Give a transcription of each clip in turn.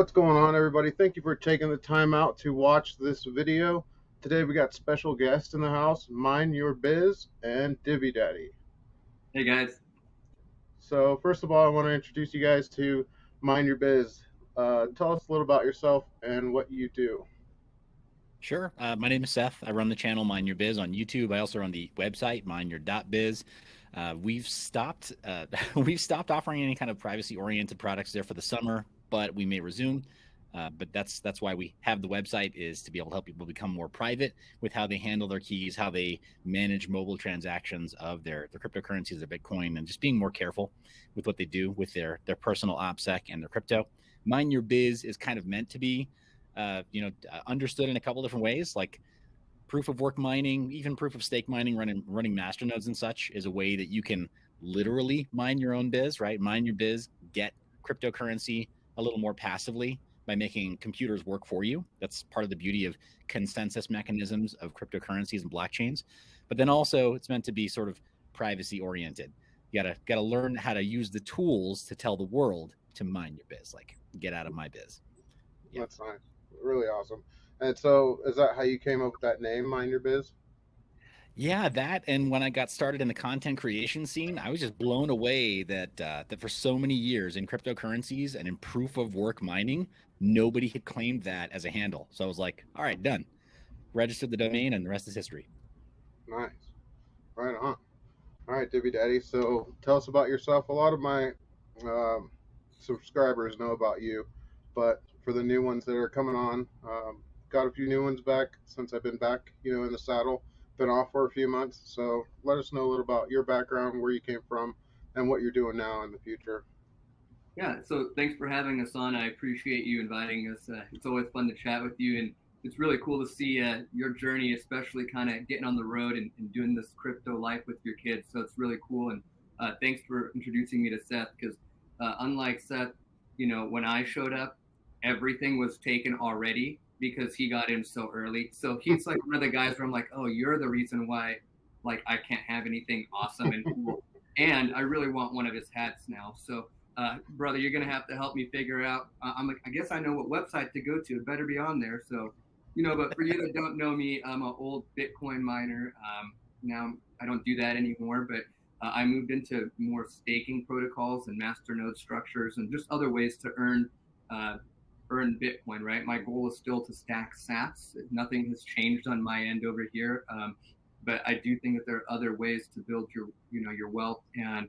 What's going on, everybody? Thank you for taking the time out to watch this video. Today we got special guests in the house, MineYour.Biz and Divi Daddy. Hey guys. So first of all, I want to introduce you guys to MineYour.Biz. Tell us a little about yourself and what you do. Sure. My name is Seth. I run the channel MineYour.Biz on YouTube. I also run the website MineYour.Biz. We've stopped offering any kind of privacy-oriented products there for the summer, but we may resume. But that's why we have the website, is to be able to help people become more private with how they handle their keys, how they manage mobile transactions of their cryptocurrencies, their Bitcoin, and just being more careful with what they do with their personal OPSEC and their crypto. MineYour.Biz is kind of meant to be understood in a couple different ways, like proof of work mining, even proof of stake mining, running masternodes and such is a way that you can literally mine your own biz, right? MineYour.Biz, get cryptocurrency a little more passively by making computers work for you. That's part of the beauty of consensus mechanisms of cryptocurrencies and blockchains. But then also it's meant to be sort of privacy oriented. You gotta learn how to use the tools to tell the world to mine your biz, like get out of my biz. Yeah. That's nice. Really awesome. And so is that how you came up with that name, MineYour.Biz? Yeah, that, and when I got started in the content creation scene, I was just blown away that for so many years in cryptocurrencies and in proof of work mining, nobody had claimed that as a handle. So I was like, all right, done. Registered the domain, and the rest is history. Nice. Right on. All right, Divi Daddy. So tell us about yourself. A lot of my subscribers know about you, but for the new ones that are coming on, got a few new ones back since I've been back, in the saddle. Been off for a few months. So let us know a little about your background, where you came from, and what you're doing now in the future. Yeah, so thanks for having us on. I appreciate you inviting us. It's always fun to chat with you, and it's really cool to see your journey, especially kind of getting on the road and doing this crypto life with your kids. So it's really cool, and thanks for introducing me to Seth, because unlike Seth, when I showed up, everything was taken already because he got in so early. So he's like one of the guys where I'm like, oh, you're the reason why, like, I can't have anything awesome and cool. And I really want one of his hats now. So, brother, you're going to have to help me figure out. I'm like, I guess I know what website to go to. It better be on there. So, but for you that don't know me, I'm an old Bitcoin miner. Now I don't do that anymore, but I moved into more staking protocols and masternode structures and just other ways to earn Bitcoin, right? My goal is still to stack sats. Nothing has changed on my end over here. But I do think that there are other ways to build your wealth. And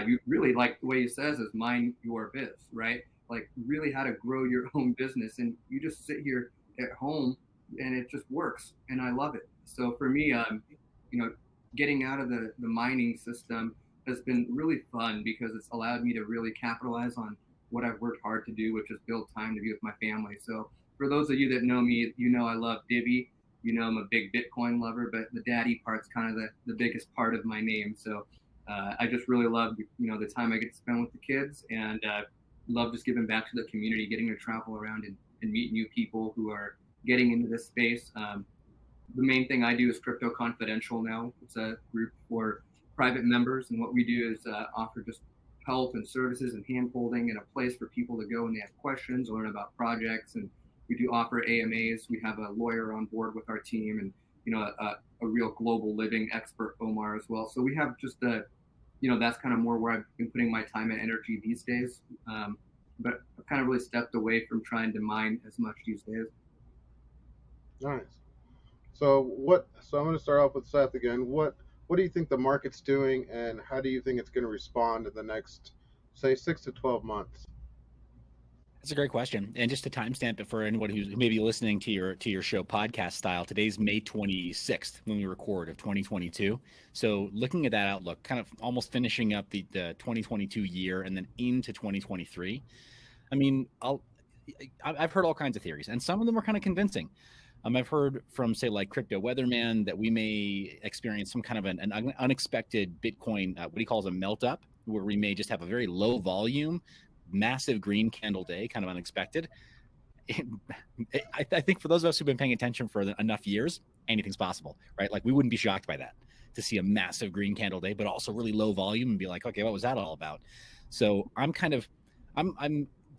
you really, like the way he says, is MineYour.Biz, right? Like really how to grow your own business. And you just sit here at home and it just works. And I love it. So for me, getting out of the mining system has been really fun because it's allowed me to really capitalize on what I've worked hard to do, which is build time to be with my family. So for those of you that know me, I love Divi. I'm a big Bitcoin lover, but the daddy part's kind of the biggest part of my name. So I just really love, the time I get to spend with the kids, and love just giving back to the community, getting to travel around and meet new people who are getting into this space. The main thing I do is Crypto Confidential now. It's a group for private members, and what we do is offer just help and services and hand-holding and a place for people to go when they have questions, learn about projects. And we do offer AMAs. We have a lawyer on board with our team, and a real global living expert, Omar, as well. So we have just that's kind of more where I've been putting my time and energy these days. But I've kind of really stepped away from trying to mine as much these days. Nice. So I'm going to start off with Seth again. What do you think the market's doing, and how do you think it's going to respond in the next, say, 6 to 12 months? That's a great question. And just to timestamp it for anyone who may be listening to your show podcast style, today's May 26th when we record of 2022. So looking at that outlook, kind of almost finishing up the 2022 year and then into 2023. I mean, I've heard all kinds of theories, and some of them are kind of convincing. I've heard from, say, like Crypto Weatherman, that we may experience some kind of an unexpected Bitcoin, what he calls a melt up, where we may just have a very low volume, massive green candle day, kind of unexpected. I think for those of us who've been paying attention for enough years, anything's possible, right? Like we wouldn't be shocked by that, to see a massive green candle day, but also really low volume and be like, okay, what was that all about? So I'm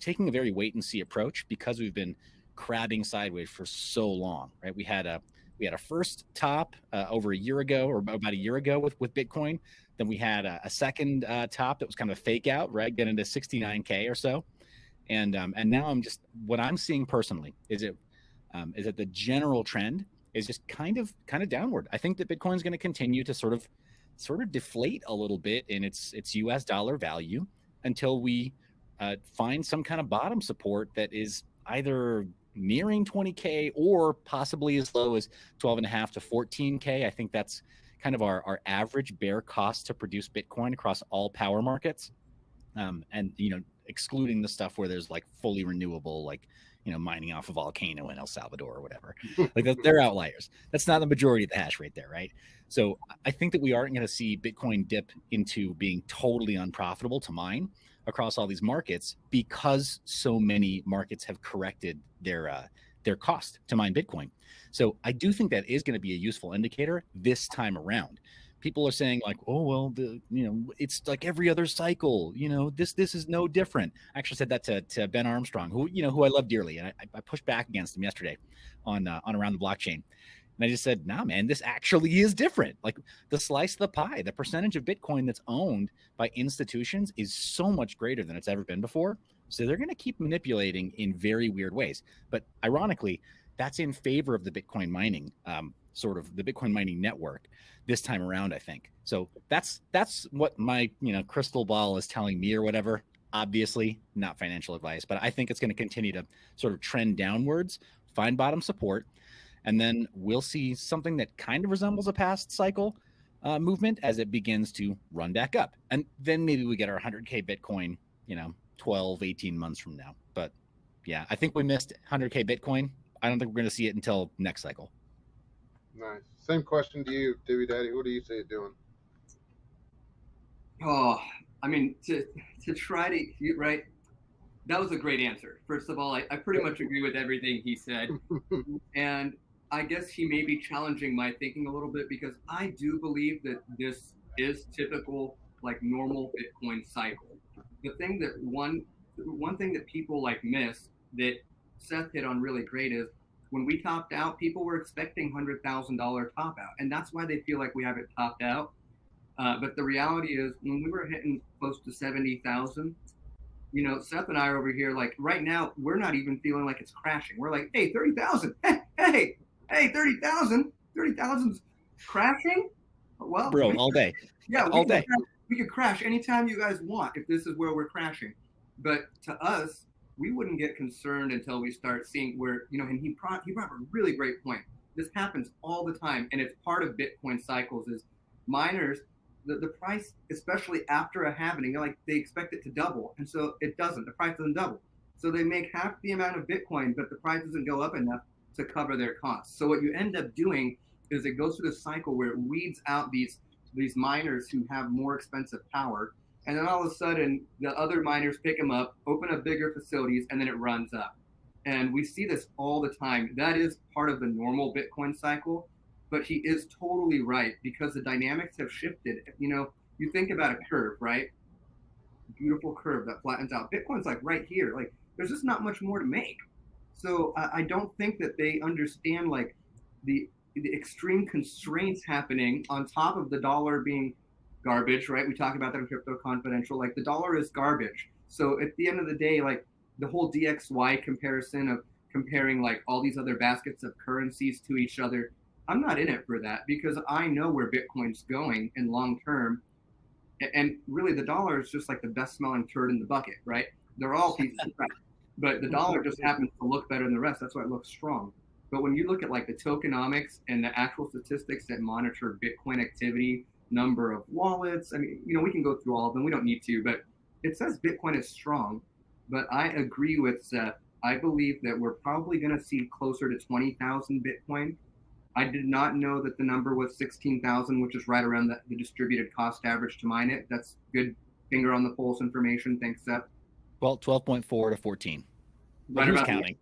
taking a very wait and see approach because we've been crabbing sideways for so long, right? We had a first top over a year ago, or about a year ago with Bitcoin. Then we had a second top that was kind of a fake out, right? Getting to 69K or so. And now what I'm seeing personally is that the general trend is just kind of downward. I think that Bitcoin is going to continue to sort of deflate a little bit in its US dollar value until we find some kind of bottom support that is either nearing 20K or possibly as low as 12.5 to 14K. I think that's kind of our average bare cost to produce Bitcoin across all power markets. And, excluding the stuff where there's like fully renewable, like, mining off a volcano in El Salvador or whatever, like they're outliers. That's not the majority of the hash rate there, right? So I think that we aren't going to see Bitcoin dip into being totally unprofitable to mine across all these markets because so many markets have corrected their cost to mine Bitcoin. So I do think that is going to be a useful indicator this time around. People are saying like, oh, well, it's like every other cycle, this is no different. I actually said that to Ben Armstrong, who I love dearly. And I pushed back against him yesterday on Around the Blockchain. And I just said, nah, man, this actually is different. Like the slice of the pie, the percentage of Bitcoin that's owned by institutions is so much greater than it's ever been before. So they're going to keep manipulating in very weird ways. But ironically, that's in favor of the Bitcoin mining, sort of the Bitcoin mining network this time around, I think. So that's what my crystal ball is telling me or whatever. Obviously not financial advice, but I think it's going to continue to sort of trend downwards, find bottom support, and then we'll see something that kind of resembles a past cycle movement as it begins to run back up. And then maybe we get our 100K Bitcoin, 12, 18 months from now. But yeah, I think we missed 100K Bitcoin. I don't think we're going to see it until next cycle. Nice. Same question to you, Divi Daddy. What do you see it doing? Oh, I mean, to try to, right, that was a great answer. First of all, I pretty much agree with everything he said. And I guess he may be challenging my thinking a little bit because I do believe that this is typical, like normal Bitcoin cycle. The thing that one thing that people like miss that Seth hit on really great is when we topped out, people were expecting $100,000 top out. And that's why they feel like we haven't topped out. But the reality is when we were hitting close to 70,000, Seth and I are over here, like right now, we're not even feeling like it's crashing. We're like, hey, 30,000. Hey, 30,000. 30,000's crashing? Well, bro, all day. Yeah, all day. We could crash anytime you guys want if this is where we're crashing. But to us, we wouldn't get concerned until we start seeing where, and he brought a really great point. This happens all the time, and it's part of Bitcoin cycles is miners, the price, especially after a halving, they expect it to double, and so it doesn't. The price doesn't double. So they make half the amount of Bitcoin, but the price doesn't go up enough to cover their costs. So what you end up doing is it goes through the cycle where it weeds out these miners who have more expensive power. And then all of a sudden, the other miners pick them up, open up bigger facilities, and then it runs up. And we see this all the time. That is part of the normal Bitcoin cycle. But he is totally right because the dynamics have shifted. You think about a curve, right? Beautiful curve that flattens out. Bitcoin's like right here. Like there's just not much more to make. So I don't think that they understand like the extreme constraints happening on top of the dollar being garbage, right? We talk about that in Crypto Confidential. Like the dollar is garbage. So at the end of the day, like the whole DXY comparison of comparing like all these other baskets of currencies to each other, I'm not in it for that because I know where Bitcoin's going in long term. And really the dollar is just like the best smelling turd in the bucket, right? They're all pieces of crap. But the dollar just happens to look better than the rest. That's why it looks strong. But when you look at like the tokenomics and the actual statistics that monitor Bitcoin activity, number of wallets, I mean, we can go through all of them. We don't need to, but it says Bitcoin is strong. But I agree with Seth. I believe that we're probably going to see closer to 20,000 Bitcoin. I did not know that the number was 16,000, which is right around the distributed cost average to mine it. That's good finger on the pulse information. Thanks, Seth. Well, 12.4 to 14. Right about counting.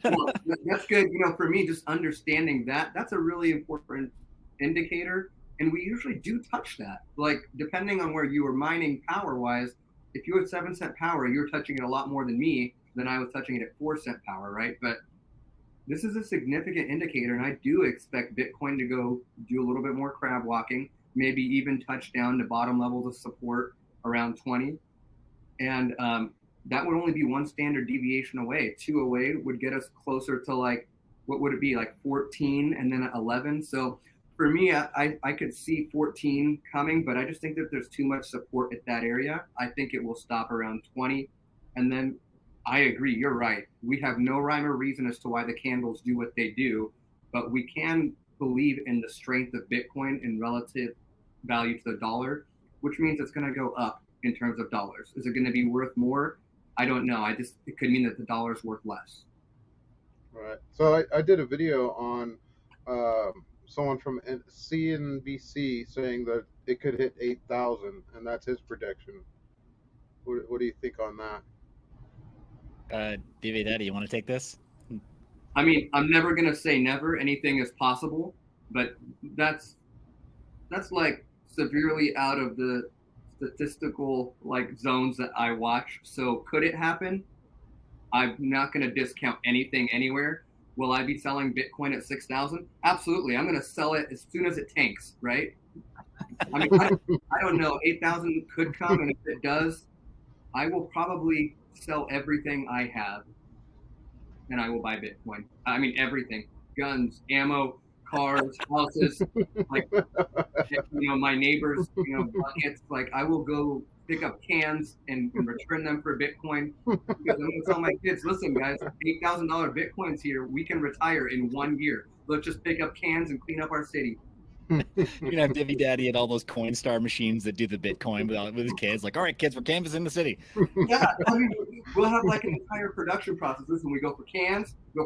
Well, that's good. For me, just understanding that's a really important indicator. And we usually do touch that. Like, depending on where you are mining power-wise, if you had 7-cent power, you were touching it a lot more than me, than I was touching it at 4-cent power, right? But this is a significant indicator, and I do expect Bitcoin to go do a little bit more crab walking, maybe even touch down to bottom levels of support around 20. And that would only be one standard deviation away. 2 away would get us closer to like, what would it be, like 14 and then 11. So for me, I could see 14 coming, but I just think that there's too much support at that area. I think it will stop around 20. And then I agree, you're right. We have no rhyme or reason as to why the candles do what they do, but we can believe in the strength of Bitcoin in relative value to the dollar, which means it's going to go up in terms of dollars. Is it going to be worth more? I don't know. It could mean that the dollar's worth less. Right. So I did a video on someone from CNBC saying that it could hit 8,000, and that's his prediction. What do you think on that? Divi Daddy, you want to take this? I mean, I'm never going to say never. Anything is possible, but that's like severely out of the statistical like zones that I watch. So could it happen? I'm not going to discount anything anywhere. Will I be selling Bitcoin at 6,000? Absolutely. I'm going to sell it as soon as it tanks, right? I mean, I don't know. 8,000 could come, and if it does, I will probably sell everything I have, and I will buy Bitcoin. I mean, everything: guns, ammo, cars, houses, like, you know, my neighbors, you know, buckets. Like, I will go pick up cans and return them for Bitcoin, because I'm going to tell my kids, listen, guys, $8,000 Bitcoins here. We can retire in 1 year. Let's just pick up cans and clean up our city. You're gonna have Divi Daddy and all those Coinstar machines that do the Bitcoin with his kids. Like, all right, kids, we're canvassing the city. Yeah, I mean, we'll have like an entire production process. Listen, we go for cans to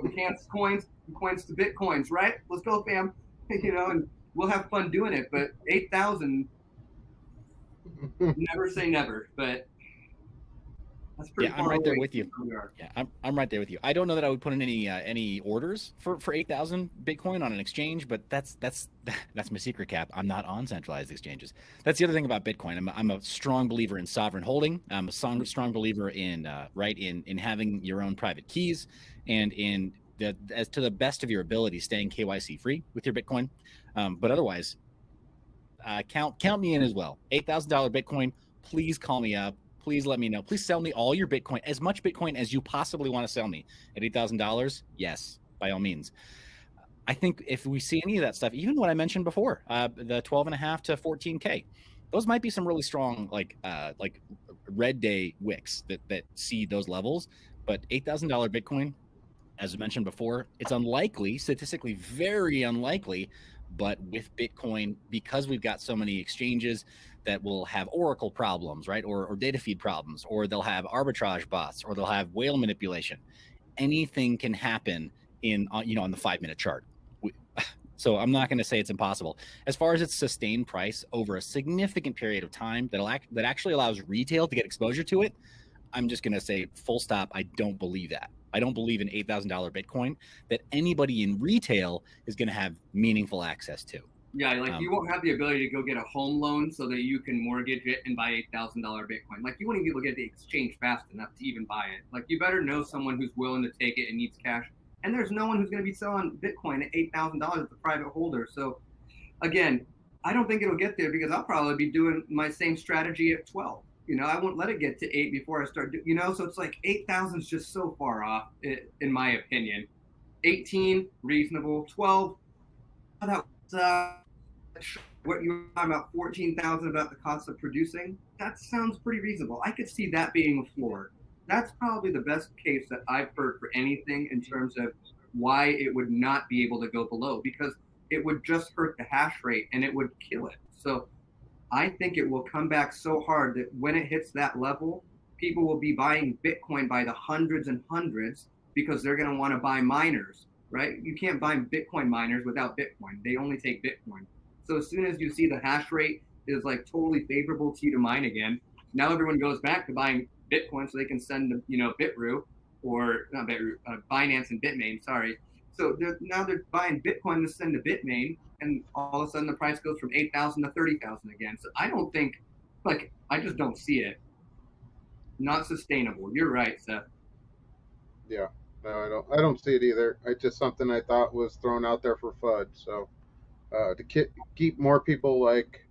coins, coins to Bitcoins, right? Let's go, fam. You know, and we'll have fun doing it. But 8,000, never say never. But that's pretty. Yeah, I'm right there with you. Yeah, I'm right there with you. I don't know that I would put in any orders for 8,000 Bitcoin on an exchange, but that's my secret cap. I'm not on centralized exchanges. That's the other thing about Bitcoin. I'm a strong believer in sovereign holding. I'm a strong believer in in having your own private keys, and in as to the best of your ability, staying KYC free with your Bitcoin. But otherwise, count me in as well. $8,000 Bitcoin. Please call me up. Please let me know. Please sell me all your Bitcoin, as much Bitcoin as you possibly want to sell me at $8,000. Yes, by all means. I think if we see any of that stuff, even what I mentioned before, the 12.5 to 14K, those might be some really strong like red day wicks that see those levels. But $8,000 Bitcoin, as I mentioned before, it's unlikely, statistically very unlikely. But with Bitcoin, because we've got so many exchanges that will have Oracle problems, right? Or data feed problems, or they'll have arbitrage bots, or they'll have whale manipulation. Anything can happen on the 5-minute chart. So I'm not going to say it's impossible. As far as its sustained price over a significant period of time that actually allows retail to get exposure to it, I'm just going to say full stop. I don't believe that. I don't believe in $8,000 Bitcoin that anybody in retail is going to have meaningful access to. Yeah, like you won't have the ability to go get a home loan so that you can mortgage it and buy $8,000 Bitcoin. Like, you won't even be able to get the exchange fast enough to even buy it. Like, you better know someone who's willing to take it and needs cash. And there's no one who's going to be selling Bitcoin at $8,000 as a private holder. So, again, I don't think it'll get there, because I'll probably be doing my same strategy at 12. You know, I won't let it get to 8 before I start so it's like 8,000 is just so far off, in my opinion. 18, reasonable. 12, that was, what you were talking about, 14,000 about the cost of producing, that sounds pretty reasonable. I could see that being a floor. That's probably the best case that I've heard for anything in terms of why it would not be able to go below, because it would just hurt the hash rate and it would kill it. So I think it will come back so hard that when it hits that level, people will be buying Bitcoin by the hundreds and hundreds, because they're going to want to buy miners, right? You can't buy Bitcoin miners without Bitcoin. They only take Bitcoin. So as soon as you see the hash rate is like totally favorable to you to mine again, now everyone goes back to buying Bitcoin so they can send Bitrue, or not Bitrue, Binance and Bitmain, sorry. So now they're buying Bitcoin to send to Bitmain, and all of a sudden the price goes from 8,000 to 30,000 again. So I don't think, I just don't see it. not sustainable. You're right, Seth. Yeah, no, I don't see it either. It's just something I thought was thrown out there for FUD. So to keep more people like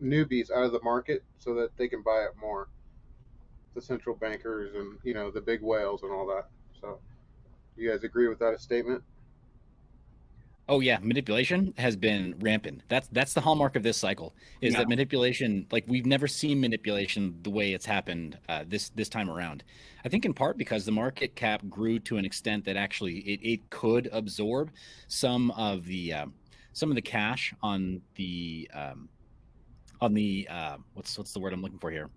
newbies out of the market so that they can buy it more. The central bankers and the big whales and all that. So you guys agree with that statement? Oh yeah, manipulation has been rampant. That's the hallmark of this cycle. Is Yeah. that manipulation? Like we've never seen manipulation the way it's happened this time around. I think in part because the market cap grew to an extent that actually it could absorb some of the cash on the what's the word I'm looking for here,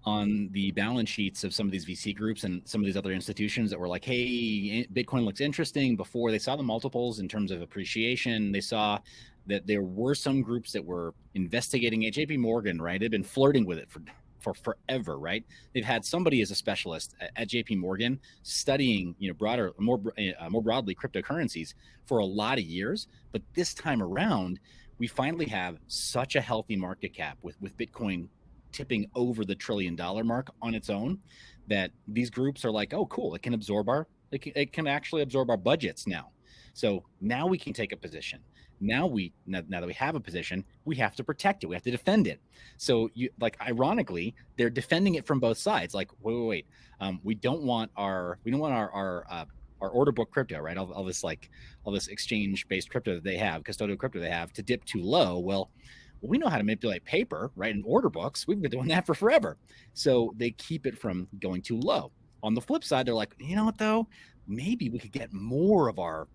on the balance sheets of some of these VC groups and some of these other institutions that were like, hey, Bitcoin looks interesting. Before they saw the multiples in terms of appreciation, they saw that there were some groups that were investigating it. JP Morgan, right, had been flirting with it for forever, right? They've had somebody as a specialist at JP Morgan studying, more broadly cryptocurrencies for a lot of years. But this time around, we finally have such a healthy market cap with Bitcoin tipping over the $1 trillion mark on its own, that these groups are like, oh, cool, it can actually absorb our budgets now. So now we can take a position. Now that we have a position, we have to protect it. We have to defend it. So ironically, they're defending it from both sides. Like, wait. We don't want our order book crypto, right? All this exchange-based crypto that they have, custodial crypto they have, to dip too low. Well, we know how to manipulate paper, right? And order books. We've been doing that for forever. So they keep it from going too low. On the flip side, they're like, you know what though? Maybe we could get more of our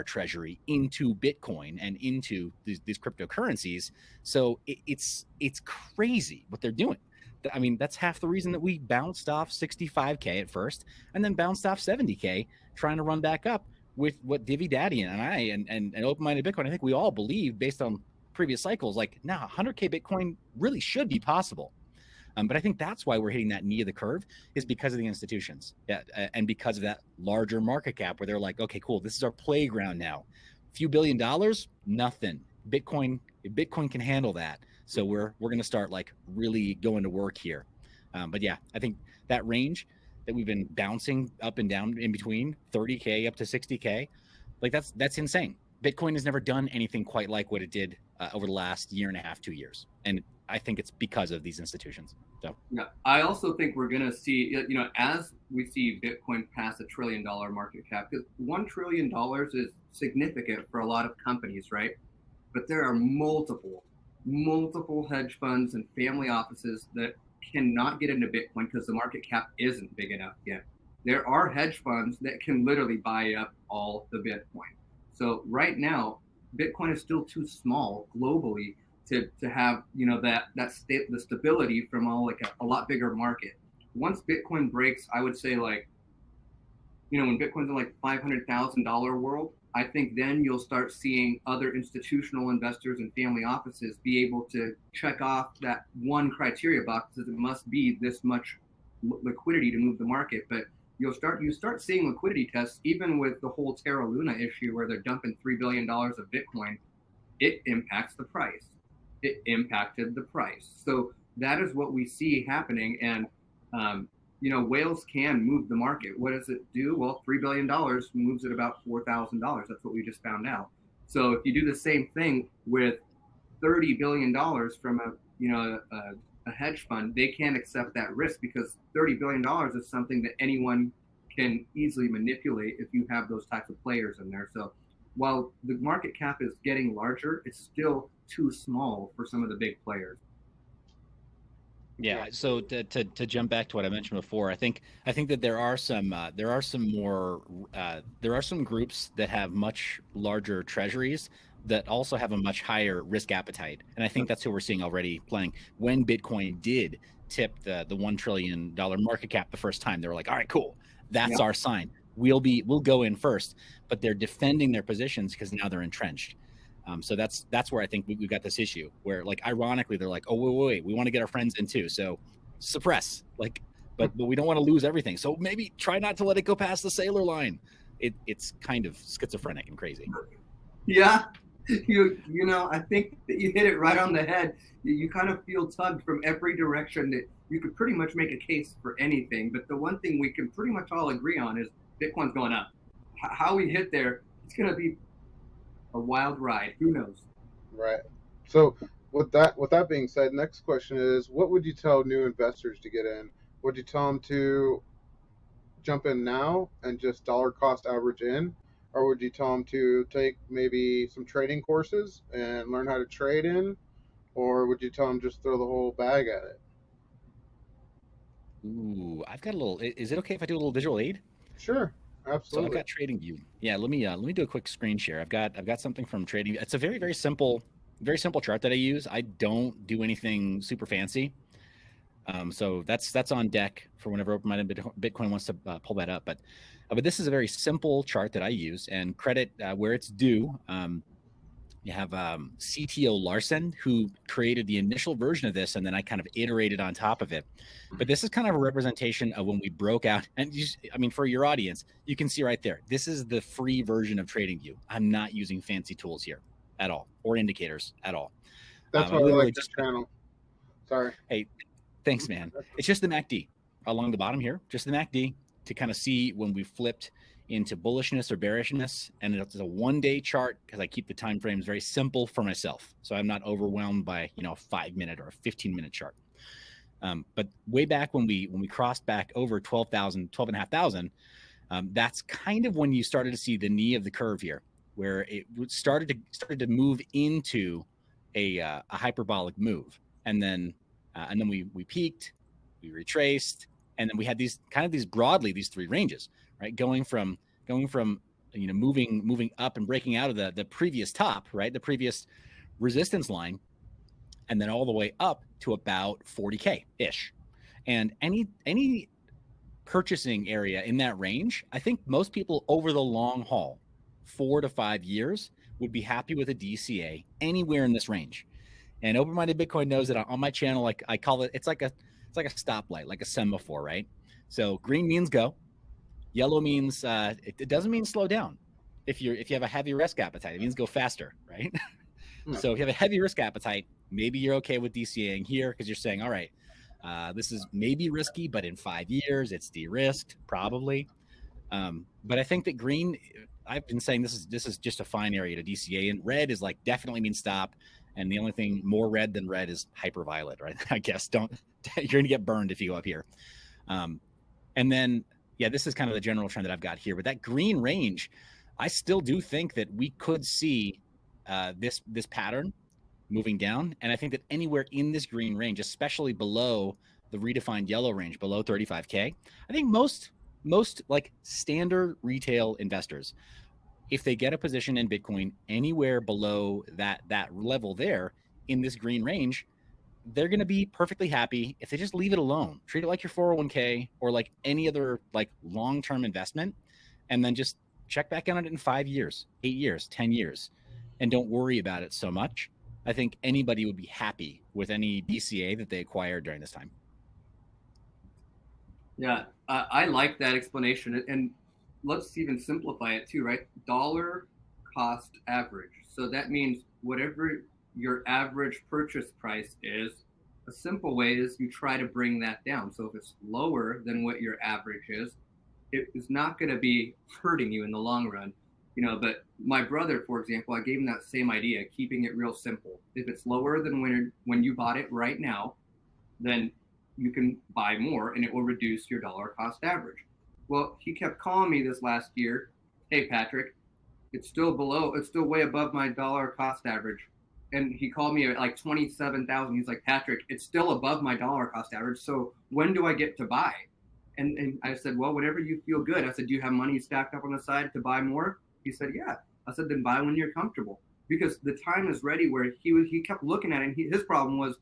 treasury into Bitcoin and into these cryptocurrencies. So it's crazy what they're doing. I mean, that's half the reason that we bounced off 65K at first and then bounced off 70K trying to run back up with what Divi Daddy and I and open-minded Bitcoin. I think we all believe, based on previous cycles, like, now 100K Bitcoin really should be possible. But I think that's why we're hitting that knee of the curve, is because of the institutions, and because of that larger market cap where they're like, okay, cool, this is our playground now. A few $1 billion, nothing. Bitcoin can handle that. So we're going to start like really going to work here. But yeah, I think that range that we've been bouncing up and down in between 30K up to 60K, like that's insane. Bitcoin has never done anything quite like what it did over the last year and a half, 2 years. And I think it's because of these institutions. So yeah, I also think we're going to see, as we see Bitcoin pass $1 trillion market cap, because $1 trillion is significant for a lot of companies, right? But there are multiple hedge funds and family offices that cannot get into Bitcoin because the market cap isn't big enough yet. There are hedge funds that can literally buy up all the Bitcoin. So right now, Bitcoin is still too small globally to have the stability from a lot bigger market. Once Bitcoin breaks, I would say when Bitcoin's in like $500,000 world, I think then you'll start seeing other institutional investors and family offices be able to check off that one criteria box, that it must be this much liquidity to move the market. But you start seeing liquidity tests, even with the whole Terra Luna issue where they're dumping $3 billion of Bitcoin. It impacts the price. It impacted the price. So that is what we see happening. And whales can move the market. What does it do? Well, $3 billion moves it about $4,000. That's what we just found out. So if you do the same thing with $30 billion from a hedge fund, they can't accept that risk, because $30 billion is something that anyone can easily manipulate if you have those types of players in there. So while the market cap is getting larger, it's still too small for some of the big players. Yeah. So to jump back to what I mentioned before, I think that there are some groups that have much larger treasuries that also have a much higher risk appetite, and I think that's who we're seeing already playing. When Bitcoin did tip the $1 trillion market cap the first time, they were like, all right, cool, that's our sign. We'll go in first, but they're defending their positions because now they're entrenched. So that's where I think we've got this issue where, like, ironically, they're like, oh, wait, we want to get our friends in too. So suppress, but we don't want to lose everything. So maybe try not to let it go past the sailor line. It's kind of schizophrenic and crazy. Yeah. I think that you hit it right on the head. You kind of feel tugged from every direction, that you could pretty much make a case for anything. But the one thing we can pretty much all agree on is Bitcoin's going up. How we hit there, it's going to be a wild ride. Who knows? Right. So with that being said, next question is, what would you tell new investors to get in? Would you tell them to jump in now and just dollar cost average in, or would you tell them to take maybe some trading courses and learn how to trade in, or would you tell them just throw the whole bag at it? Ooh, I've got a little. Is it okay if I do a little visual aid? Sure, So I've absolutely. got TradingView. Yeah, let me do a quick screen share. I've got something from Trading. It's a very very simple chart that I use. I don't do anything super fancy. So that's on deck for whenever open-minded Bitcoin wants to pull that up. But this is a very simple chart that I use, and credit where it's due. You have CTO Larson, who created the initial version of this, and then I kind of iterated on top of it. But this is kind of a representation of when we broke out. And I mean, for your audience, you can see right there, this is the free version of TradingView. I'm not using fancy tools here at all, or indicators at all. That's I why I literally like this just, channel. Sorry. hey, thanks, man. It's just the MACD along the bottom here, just the MACD to kind of see when we flipped into bullishness or bearishness. And it's a 1-day chart because I keep the time frames very simple for myself. So I'm not overwhelmed by, a 5-minute or a 15-minute chart. But way back when we crossed back over 12,000, 12,500, that's kind of when you started to see the knee of the curve here, where it started to move into a hyperbolic move. And then we peaked, we retraced, and then we had these broadly these three ranges, right? Going from moving up and breaking out of the previous top, right? The previous resistance line, and then all the way up to about 40K ish. And any purchasing area in that range, I think most people over the long haul, 4 to 5 years, would be happy with a DCA anywhere in this range. And open-minded Bitcoin knows that on my channel, like I call it, it's like a stoplight, like a semaphore, right? So green means go, yellow means it doesn't mean slow down. If you have a heavy risk appetite, it means go faster, right? So if you have a heavy risk appetite, maybe you're okay with DCAing here because you're saying, all right, this is maybe risky, but in 5 years it's de-risked, probably. But I think that green, I've been saying this is just a fine area to DCA, and red is like definitely means stop. And the only thing more red than red is hyperviolet, right? I guess you're gonna get burned if you go up here. And then, yeah, this is kind of the general trend that I've got here. But that green range, I still do think that we could see this pattern moving down. And I think that anywhere in this green range, especially below the redefined yellow range, below 35K, I think most like standard retail investors, if they get a position in Bitcoin anywhere below that level there in this green range, they're going to be perfectly happy if they just leave it alone. Treat it like your 401k or like any other like long-term investment, and then just check back in on it in 5 years, 8 years, 10 years, and don't worry about it so much. I think anybody would be happy with any DCA that they acquired during this time. Yeah, I like that explanation. And let's even simplify it too, right? Dollar cost average. So that means whatever your average purchase price is, a simple way is you try to bring that down. So if it's lower than what your average is, it is not going to be hurting you in the long run. But my brother, for example, I gave him that same idea, keeping it real simple. If it's lower than when you bought it right now, then you can buy more and it will reduce your dollar cost average. Well, he kept calling me this last year, hey, Patrick, it's still way above my dollar cost average. And he called me at like 27,000. He's like, Patrick, it's still above my dollar cost average. So when do I get to buy? And I said, well, whatever you feel good. I said, do you have money stacked up on the side to buy more? He said, yeah. I said, then buy when you're comfortable, because the time is ready. Where he kept looking at it, and his problem was,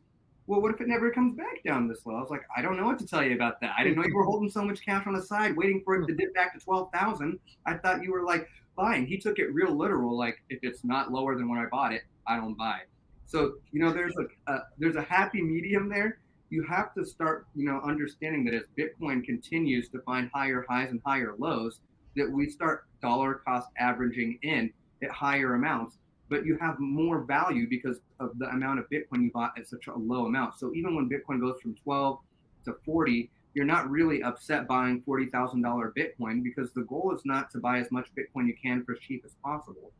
well, what if it never comes back down this low? I was like, I don't know what to tell you about that. I didn't know you were holding so much cash on the side, waiting for it to dip back to 12,000. I thought you were like buying. He took it real literal. Like, if it's not lower than when I bought it, I don't buy. So, there's a happy medium there. You have to start, understanding that as Bitcoin continues to find higher highs and higher lows, that we start dollar cost averaging in at higher amounts, but you have more value because of the amount of Bitcoin you bought at such a low amount. So even when Bitcoin goes from 12 to 40, you're not really upset buying $40,000 Bitcoin, because the goal is not to buy as much Bitcoin you can for as cheap as possible.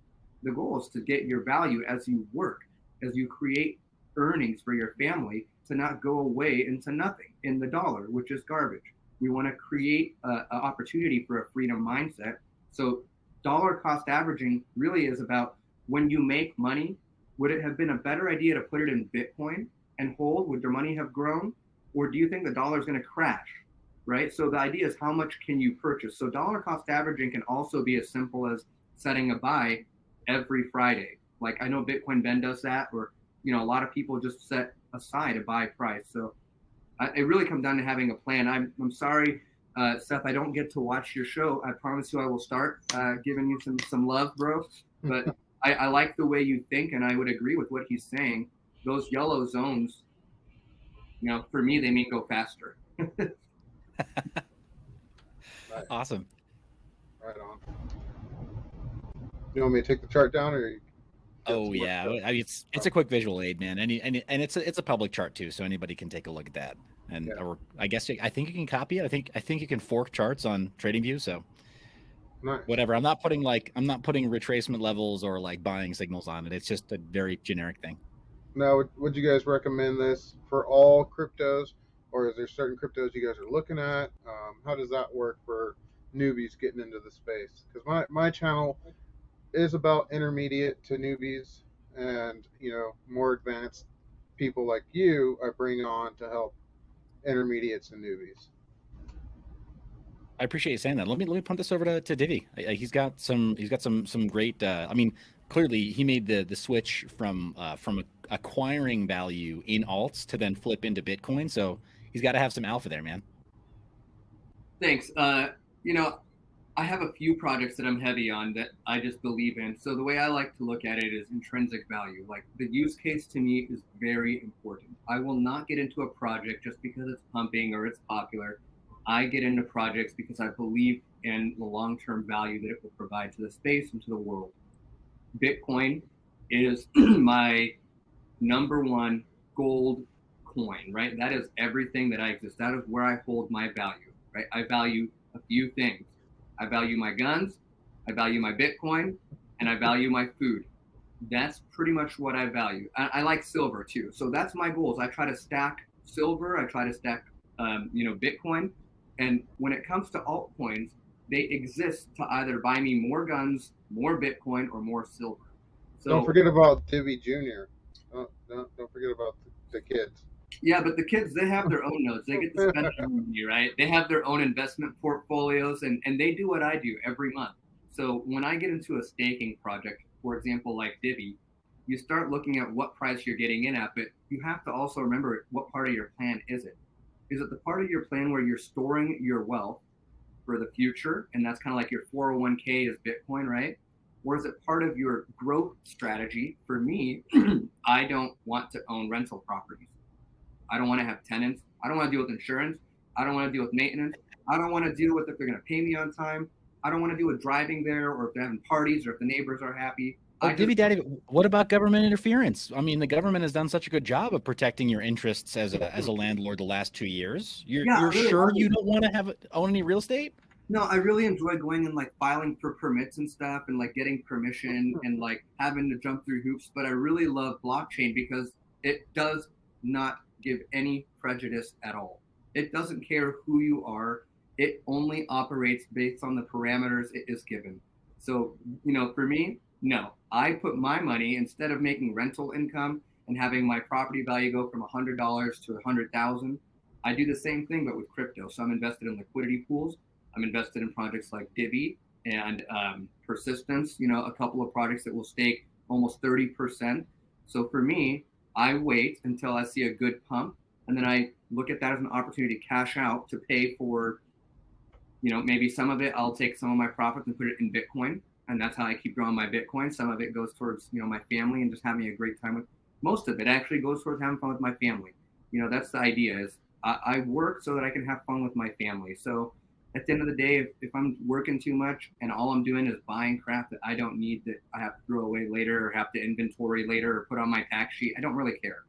The goal is to get your value as you work, as you create earnings for your family, to not go away into nothing in the dollar, which is garbage. We want to create an opportunity for a freedom mindset. So dollar cost averaging really is about, when you make money, would it have been a better idea to put it in Bitcoin and hold? Would your money have grown? Or do you think the dollar is going to crash, right? So the idea is, how much can you purchase? So dollar cost averaging can also be as simple as setting a buy every Friday. Like, I know Bitcoin Ben does that, or, you know, a lot of people just set aside a buy price. So it really comes down to having a plan. I'm sorry, Seth, I don't get to watch your show. I promise you I will start giving you some love, bro. But I like the way you think, and I would agree with what he's saying. Those yellow zones, you know, for me, they make go faster. Right. Awesome. Right on. You want me to take the chart down, or? Oh yeah, I mean, it's a quick visual aid, man, and it's a public chart too, so anybody can take a look at that. And or I guess I think you can copy it. I think you can fork charts on TradingView. So nice. Whatever. I'm not putting retracement levels or like buying signals on it. It's just a very generic thing. Now, would you guys recommend this for all cryptos, or is there certain cryptos you guys are looking at? How does that work for newbies getting into the space? Because my channel is about intermediate to newbies, and, you know, more advanced people like you I bring on to help intermediates and newbies. I appreciate you saying that. Let me punt this over to Divi. He's got some great. I mean, clearly he made the switch from acquiring value in alts to then flip into Bitcoin. So he's got to have some alpha there, man. Thanks. You know, I have a few projects that I'm heavy on that I just believe in. So the way I like to look at it is intrinsic value. Like, the use case to me is very important. I will not get into a project just because it's pumping or it's popular. I get into projects because I believe in the long-term value that it will provide to the space and to the world. Bitcoin is my #1 gold coin, right? That is everything that I exist. That is where I hold my value, right? I value a few things. I value my guns, I value my Bitcoin, and I value my food. That's pretty much what I value. I like silver too. So that's my goals. I try to stack silver. I try to stack, Bitcoin. And when it comes to altcoins, they exist to either buy me more guns, more Bitcoin, or more silver. So don't forget about Divi Jr. Don't forget about the kids. Yeah, but the kids, they have their own nodes. They get to spend their money, right? They have their own investment portfolios, and they do what I do every month. So when I get into a staking project, for example, like Divi, you start looking at what price you're getting in at, but you have to also remember, what part of your plan is it? Is it the part of your plan where you're storing your wealth for the future, and that's kind of like your 401k is Bitcoin, right? Or is it part of your growth strategy? For me, I don't want to own rental properties. I don't want to have tenants. I don't want to deal with insurance. I don't want to deal with maintenance. I don't want to deal with if they're going to pay me on time. I don't want to deal with driving there, or if they're having parties, or if the neighbors are happy. Divi Daddy, what about government interference? I mean, the government has done such a good job of protecting your interests as a landlord the last 2 years. You're really sure you don't want to own any real estate? No, I really enjoy going and like filing for permits and stuff, and like getting permission and like having to jump through hoops. But I really love blockchain because it does not give any prejudice at all. It doesn't care who you are. It only operates based on the parameters it is given. So, for me, no, I put my money, instead of making rental income and having my property value go from $100 to $100,000, I do the same thing, but with crypto. So I'm invested in liquidity pools. I'm invested in projects like Divi and Persistence, a couple of projects that will stake almost 30%. So for me, I wait until I see a good pump, and then I look at that as an opportunity to cash out to pay for, maybe some of it. I'll take some of my profits and put it in Bitcoin, and that's how I keep growing my Bitcoin. Some of it goes towards, my family and just having a great time with. Most of it actually goes towards having fun with my family. That's the idea, is I work so that I can have fun with my family. So at the end of the day, if I'm working too much and all I'm doing is buying crap that I don't need, that I have to throw away later or have to inventory later or put on my tax sheet, I don't really care.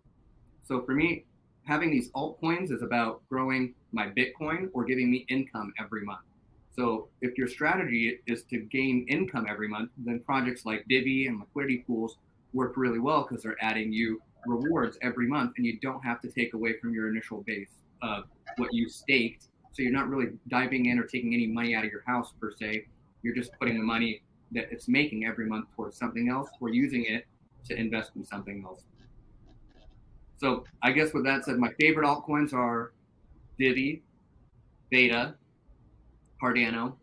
So for me, having these altcoins is about growing my Bitcoin or giving me income every month. So if your strategy is to gain income every month, then projects like Divi and liquidity pools work really well because they're adding you rewards every month, and you don't have to take away from your initial base of what you staked. So you're not really diving in or taking any money out of your house per se. You're just putting the money that it's making every month towards something else, or using it to invest in something else. So I guess with that said, my favorite altcoins are Divi, Beta, Cardano.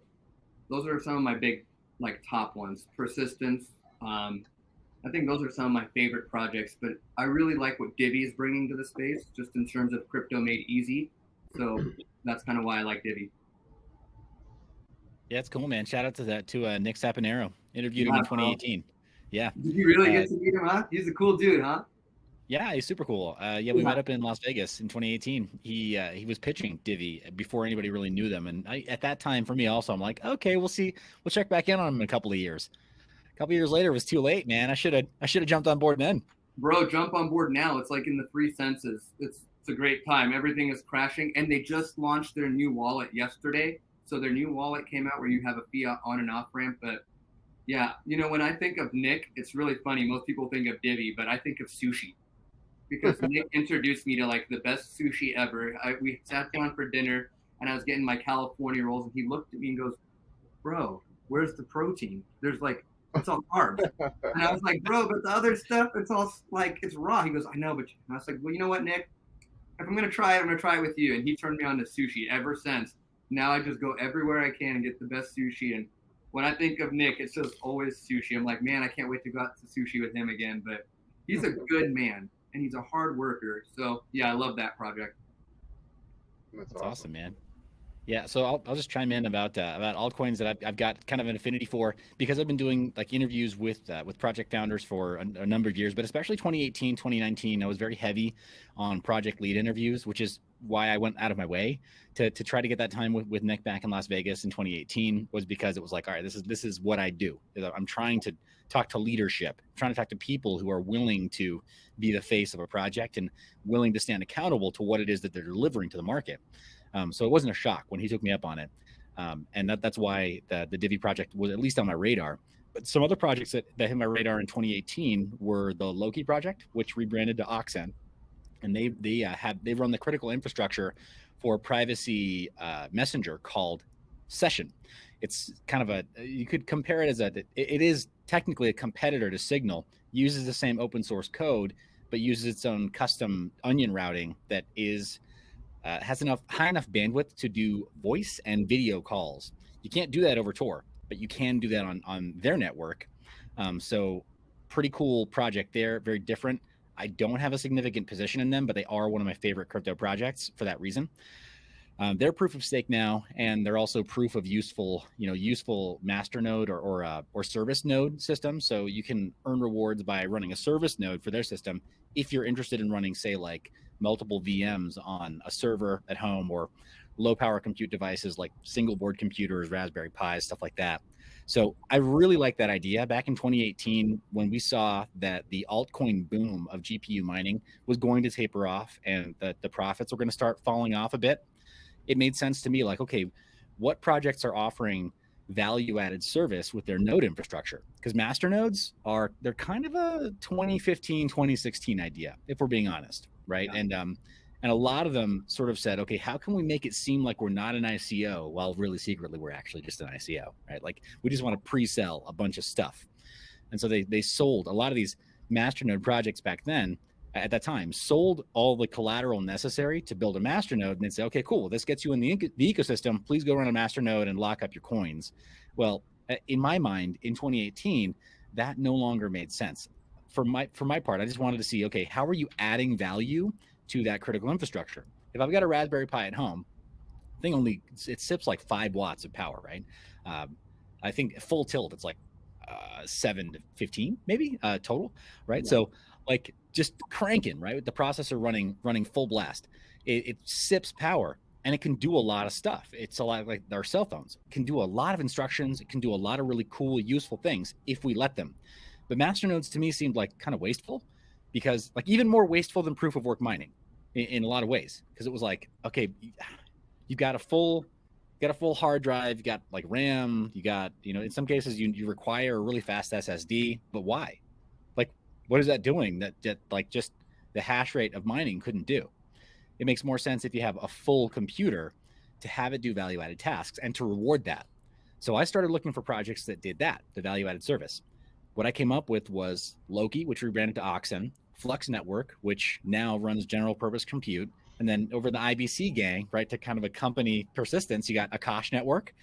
Those are some of my big like top ones. Persistence. I think those are some of my favorite projects, but I really like what Divi is bringing to the space, just in terms of crypto made easy. So that's kind of why I like Divi. Yeah, it's cool, man. Shout out to that to Nick Saponaro. Interviewed him in 2018. Yeah. Did you really get to meet him, huh? He's a cool dude, huh? Yeah, he's super cool. Yeah, we met up in Las Vegas in 2018. He was pitching Divi before anybody really knew them, and at that time for me also, I'm like, okay, we'll see. We'll check back in on him in a couple of years. A couple of years later, it was too late, man. I should have jumped on board then. Bro, jump on board now. It's like in the 3 senses. It's a great time. Everything is crashing, and they just launched their new wallet yesterday. So their new wallet came out where you have a fiat on and off ramp. But yeah, you know, when I think of Nick, it's really funny. Most people think of Divi, but I think of sushi, because Nick introduced me to like the best sushi ever. We sat down for dinner, and I was getting my California rolls, and he looked at me and goes, "Bro, where's the protein? There's like, it's all carbs." And I was like, "Bro, but the other stuff, it's all like, it's raw." He goes, "I know, but," and I was like, "Well, you know what, Nick? If I'm gonna try it, I'm gonna try it with you." And he turned me on to sushi. Ever since, now I just go everywhere I can and get the best sushi. And when I think of Nick, it's just always sushi. I'm like, man, I can't wait to go out to sushi with him again. But he's a good man, and he's a hard worker. So yeah, I love that project. That's awesome, man. Yeah, so I'll just chime in about altcoins that I've got kind of an affinity for, because I've been doing like interviews with project founders for a number of years, but especially 2018, 2019, I was very heavy on project lead interviews, which is why I went out of my way to try to get that time with Nick back in Las Vegas in 2018, was because it was like, all right, this is what I do. I'm trying to talk to leadership, I'm trying to talk to people who are willing to be the face of a project and willing to stand accountable to what it is that they're delivering to the market. So it wasn't a shock when he took me up on it. And that's why the Divi project was at least on my radar. But some other projects that hit my radar in 2018 were the Loki project, which rebranded to Oxen. And they run the critical infrastructure for privacy messenger called Session. It's kind of you could compare it as it is technically a competitor to Signal, uses the same open source code, but uses its own custom onion routing that is has high enough bandwidth to do voice and video calls. You can't do that over Tor, but you can do that on their network. So pretty cool project there, very different. I don't have a significant position in them, but they are one of my favorite crypto projects for that reason. They're proof of stake now, and they're also proof of useful Masternode or service node system. So you can earn rewards by running a service node for their system if you're interested in running, say, like multiple VMs on a server at home, or low power compute devices like single board computers, Raspberry Pis, stuff like that. So I really like that idea. Back in 2018, when we saw that the altcoin boom of GPU mining was going to taper off and that the profits were going to start falling off a bit, it made sense to me, like, okay, what projects are offering value-added service with their node infrastructure? Because masternodes they're kind of a 2015, 2016 idea, if we're being honest, right? Yeah. And a lot of them sort of said, okay, how can we make it seem like we're not an ICO while really secretly we're actually just an ICO, right? Like, we just want to pre-sell a bunch of stuff. And so they sold a lot of these masternode projects back then. At that time, sold all the collateral necessary to build a masternode, and they'd say, okay, cool, this gets you in the ecosystem. Please go run a masternode and lock up your coins. Well, in my mind, in 2018, that no longer made sense. For my part, I just wanted to see, okay, how are you adding value to that critical infrastructure? If I've got a Raspberry Pi at home, it sips like 5 watts of power, right? I think full tilt, it's like 7 to 15 maybe total, right? Yeah. So like just cranking, right? With the processor running full blast, it sips power, and it can do a lot of stuff. It's a lot like our cell phones. It can do a lot of instructions. It can do a lot of really cool, useful things if we let them. But masternodes to me seemed like kind of wasteful, because like even more wasteful than proof of work mining. in a lot of ways, because it was like, okay, you got a full hard drive, you got like RAM, you got, in some cases you require a really fast SSD, but why? Like, what is that doing that like just the hash rate of mining couldn't do? It makes more sense if you have a full computer to have it do value-added tasks and to reward that. So I started looking for projects that did that, the value-added service. What I came up with was Loki, which rebranded to Oxen, Flux Network, which now runs general purpose compute, and then over the IBC gang, right, to kind of accompany persistence, you got Akash Network.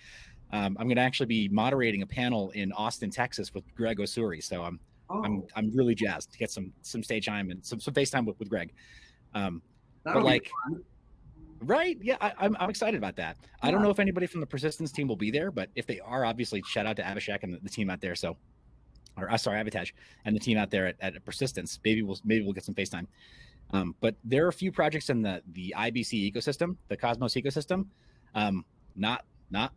I'm going to actually be moderating a panel in Austin, Texas, with Greg Osuri. So I'm really jazzed to get some stage time and some FaceTime with Greg. But like, right, yeah, I'm excited about that. Yeah. I don't know if anybody from the persistence team will be there, but if they are, obviously, shout out to Abhishek and the team out there. So, Avitash and the team out there at persistence. Maybe we'll get some FaceTime. But there are a few projects in the IBC ecosystem, the Cosmos ecosystem. Not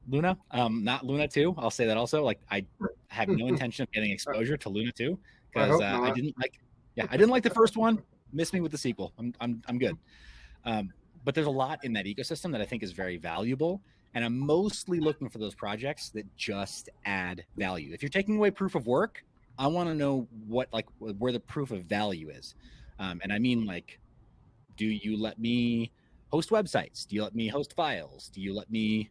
Luna, not Luna 2. I'll say that also. Like, I have no intention of getting exposure to Luna 2 because I didn't like the first one. Miss me with the sequel. I'm good. But there's a lot in that ecosystem that I think is very valuable. And I'm mostly looking for those projects that just add value. If you're taking away proof of work, I want to know where the proof of value is. And I mean, like, do you let me host websites? Do you let me host files? Do you let me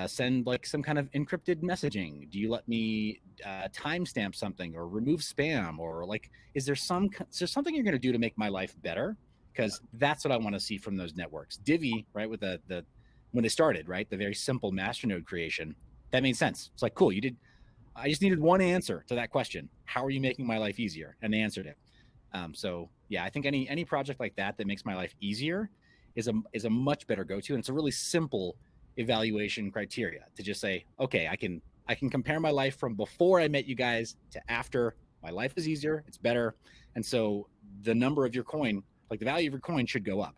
send like some kind of encrypted messaging? Do you let me timestamp something or remove spam? Or like, is there something you're going to do to make my life better? Because that's what I want to see from those networks. Divi, right, with the when they started, right, the very simple masternode creation, that made sense. It's like, cool, I just needed one answer to that question. How are you making my life easier? And they answered it. So yeah, I think any project like that makes my life easier is a much better go-to. And it's a really simple evaluation criteria to just say, okay, I can compare my life from before I met you guys to after. My life is easier, it's better. And so the number of your coin, like the value of your coin, should go up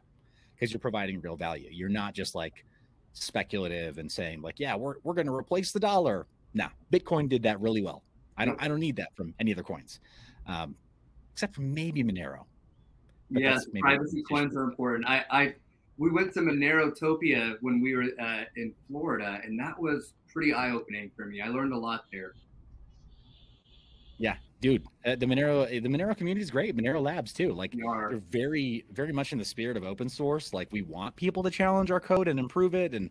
because you're providing real value. You're not just like speculative and saying like, yeah, we're going to replace the dollar. No, Bitcoin did that really well. I don't need that from any other coins, except for maybe Monero. But yeah, privacy coins are important. We went to Monerotopia when we were in Florida, and that was pretty eye-opening for me. I learned a lot there. Yeah, dude, the Monero community is great. Monero Labs too. Like, they're very, very much in the spirit of open source. Like, we want people to challenge our code and improve it. And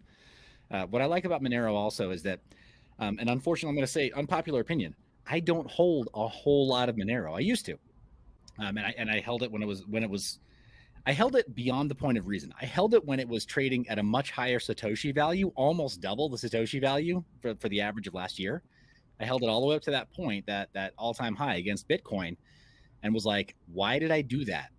what I like about Monero also is that, and unfortunately, I'm going to say unpopular opinion, I don't hold a whole lot of Monero. I used to, and I held it when it was. I held it beyond the point of reason. I held it when it was trading at a much higher Satoshi value, almost double the Satoshi value for the average of last year. I held it all the way up to that point, that all-time high against Bitcoin, and was like, why did I do that?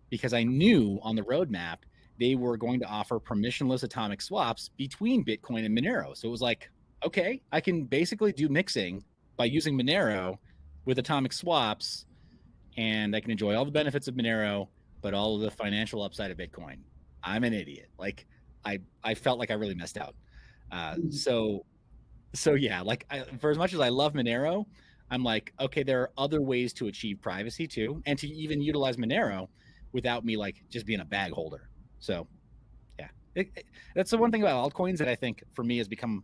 Because I knew on the roadmap they were going to offer permissionless atomic swaps between Bitcoin and Monero. So it was like, okay, I can basically do mixing by using Monero with atomic swaps, and I can enjoy all the benefits of Monero, but all of the financial upside of Bitcoin. I'm an idiot. Like, I felt like I really messed out. So yeah, like, for as much as I love Monero, I'm like, okay, there are other ways to achieve privacy too, and to even utilize Monero without me like just being a bag holder. So yeah, that's the one thing about altcoins that I think for me has become,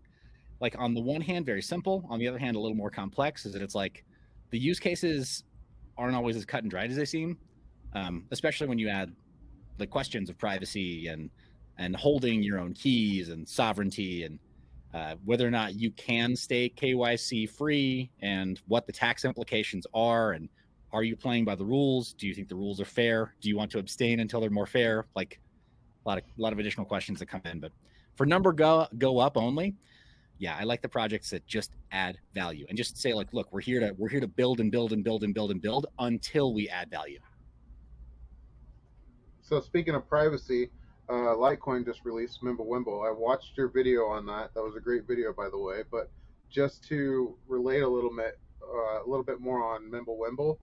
like, on the one hand very simple, on the other hand a little more complex, is that it's like the use cases aren't always as cut and dried as they seem, especially when you add the questions of privacy and holding your own keys and sovereignty, and whether or not you can stay KYC free, and what the tax implications are, and are you playing by the rules? Do you think the rules are fair? Do you want to abstain until they're more fair? Like, a lot of additional questions that come in. But for number go up only, yeah, I like the projects that just add value and just say like, look, we're here to build and build and build and build and build until we add value. So speaking of privacy, Litecoin just released Mimblewimble. I watched your video on that. That was a great video, by the way. But just to relate a little bit more on Mimblewimble,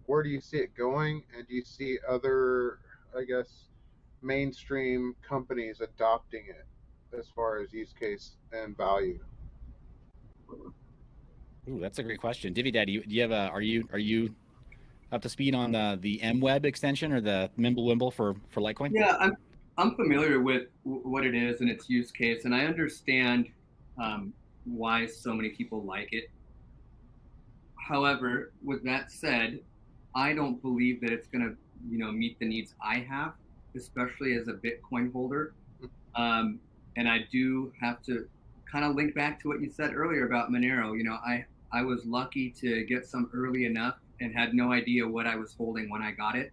where do you see it going? And do you see other, I guess, mainstream companies adopting it as far as use case and value? Ooh, that's a great question. Divi Daddy, do you have are you up to speed on the MWeb extension or the Mimblewimble for Litecoin? Yeah, I'm familiar with what it is and its use case, and I understand why so many people like it. However, with that said, I don't believe that it's going to, meet the needs I have, especially as a Bitcoin holder. And I do have to kind of link back to what you said earlier about Monero. I was lucky to get some early enough and had no idea what I was holding when I got it.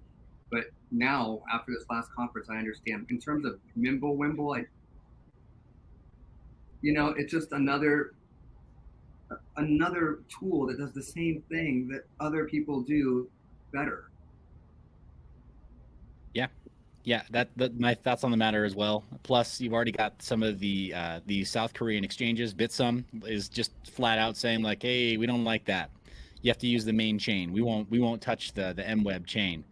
But now, after this last conference, I understand. In terms of Mimblewimble, it's just another tool that does the same thing that other people do better. Yeah, that my thoughts on the matter as well. Plus, you've already got some of the South Korean exchanges. Bitsum is just flat out saying like, hey, we don't like that. You have to use the main chain. We won't touch the MWeb chain.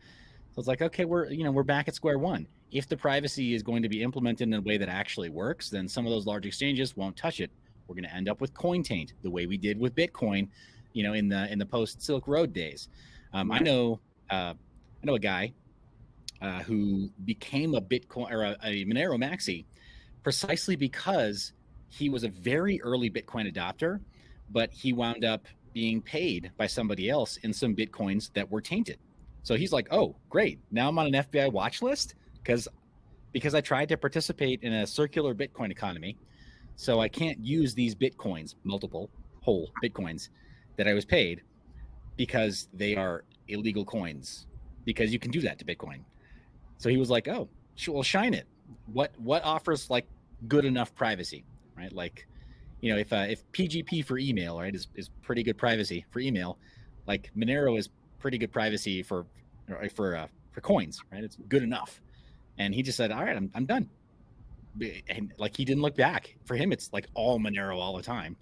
So it's like, okay, we're back at square one. If the privacy is going to be implemented in a way that actually works, then some of those large exchanges won't touch it. We're going to end up with coin taint, the way we did with Bitcoin, in the post Silk Road days. I know a guy who became a Bitcoin or a Monero maxi precisely because he was a very early Bitcoin adopter, but he wound up being paid by somebody else in some Bitcoins that were tainted. So he's like, oh, great. Now I'm on an FBI watch list because I tried to participate in a circular Bitcoin economy. So I can't use these Bitcoins, multiple whole Bitcoins that I was paid because they are illegal coins, because you can do that to Bitcoin. So he was like, oh, well, shine it. What offers like good enough privacy, right? Like, if PGP for email, right, is pretty good privacy for email, like Monero is pretty good privacy for coins, right? It's good enough. And he just said, all right, I'm done. And like, he didn't look back. For him, it's like all Monero all the time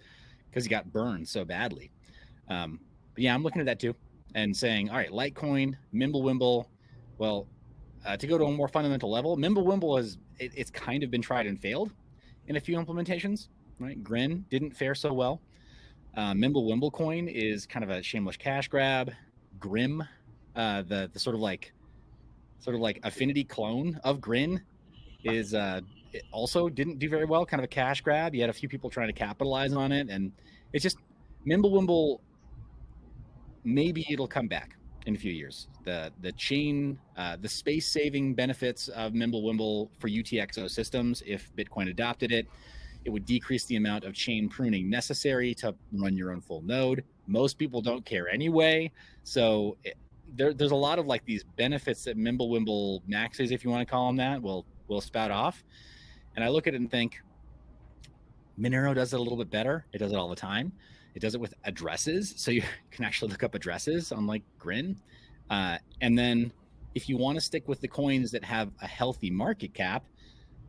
because he got burned so badly. But yeah, I'm looking at that too and saying, all right, Litecoin, Mimblewimble. Well, to go to a more fundamental level, Mimblewimble it's kind of been tried and failed in a few implementations, right? Grin didn't fare so well. Mimblewimble coin is kind of a shameless cash grab. Grim, the sort of like affinity clone of Grin, is it also didn't do very well. Kind of a cash grab. You had a few people trying to capitalize on it, and it's just Mimblewimble. Maybe it'll come back in a few years. The chain, the space saving benefits of Mimblewimble for UTXO systems, if Bitcoin adopted it, it would decrease the amount of chain pruning necessary to run your own full node. Most people don't care anyway. So there's a lot of like these benefits that Mimblewimble maxes, if you want to call them that, will spout off. And I look at it and think, Monero does it a little bit better. It does it all the time. It does it with addresses. So you can actually look up addresses on like Grin. And then if you want to stick with the coins that have a healthy market cap,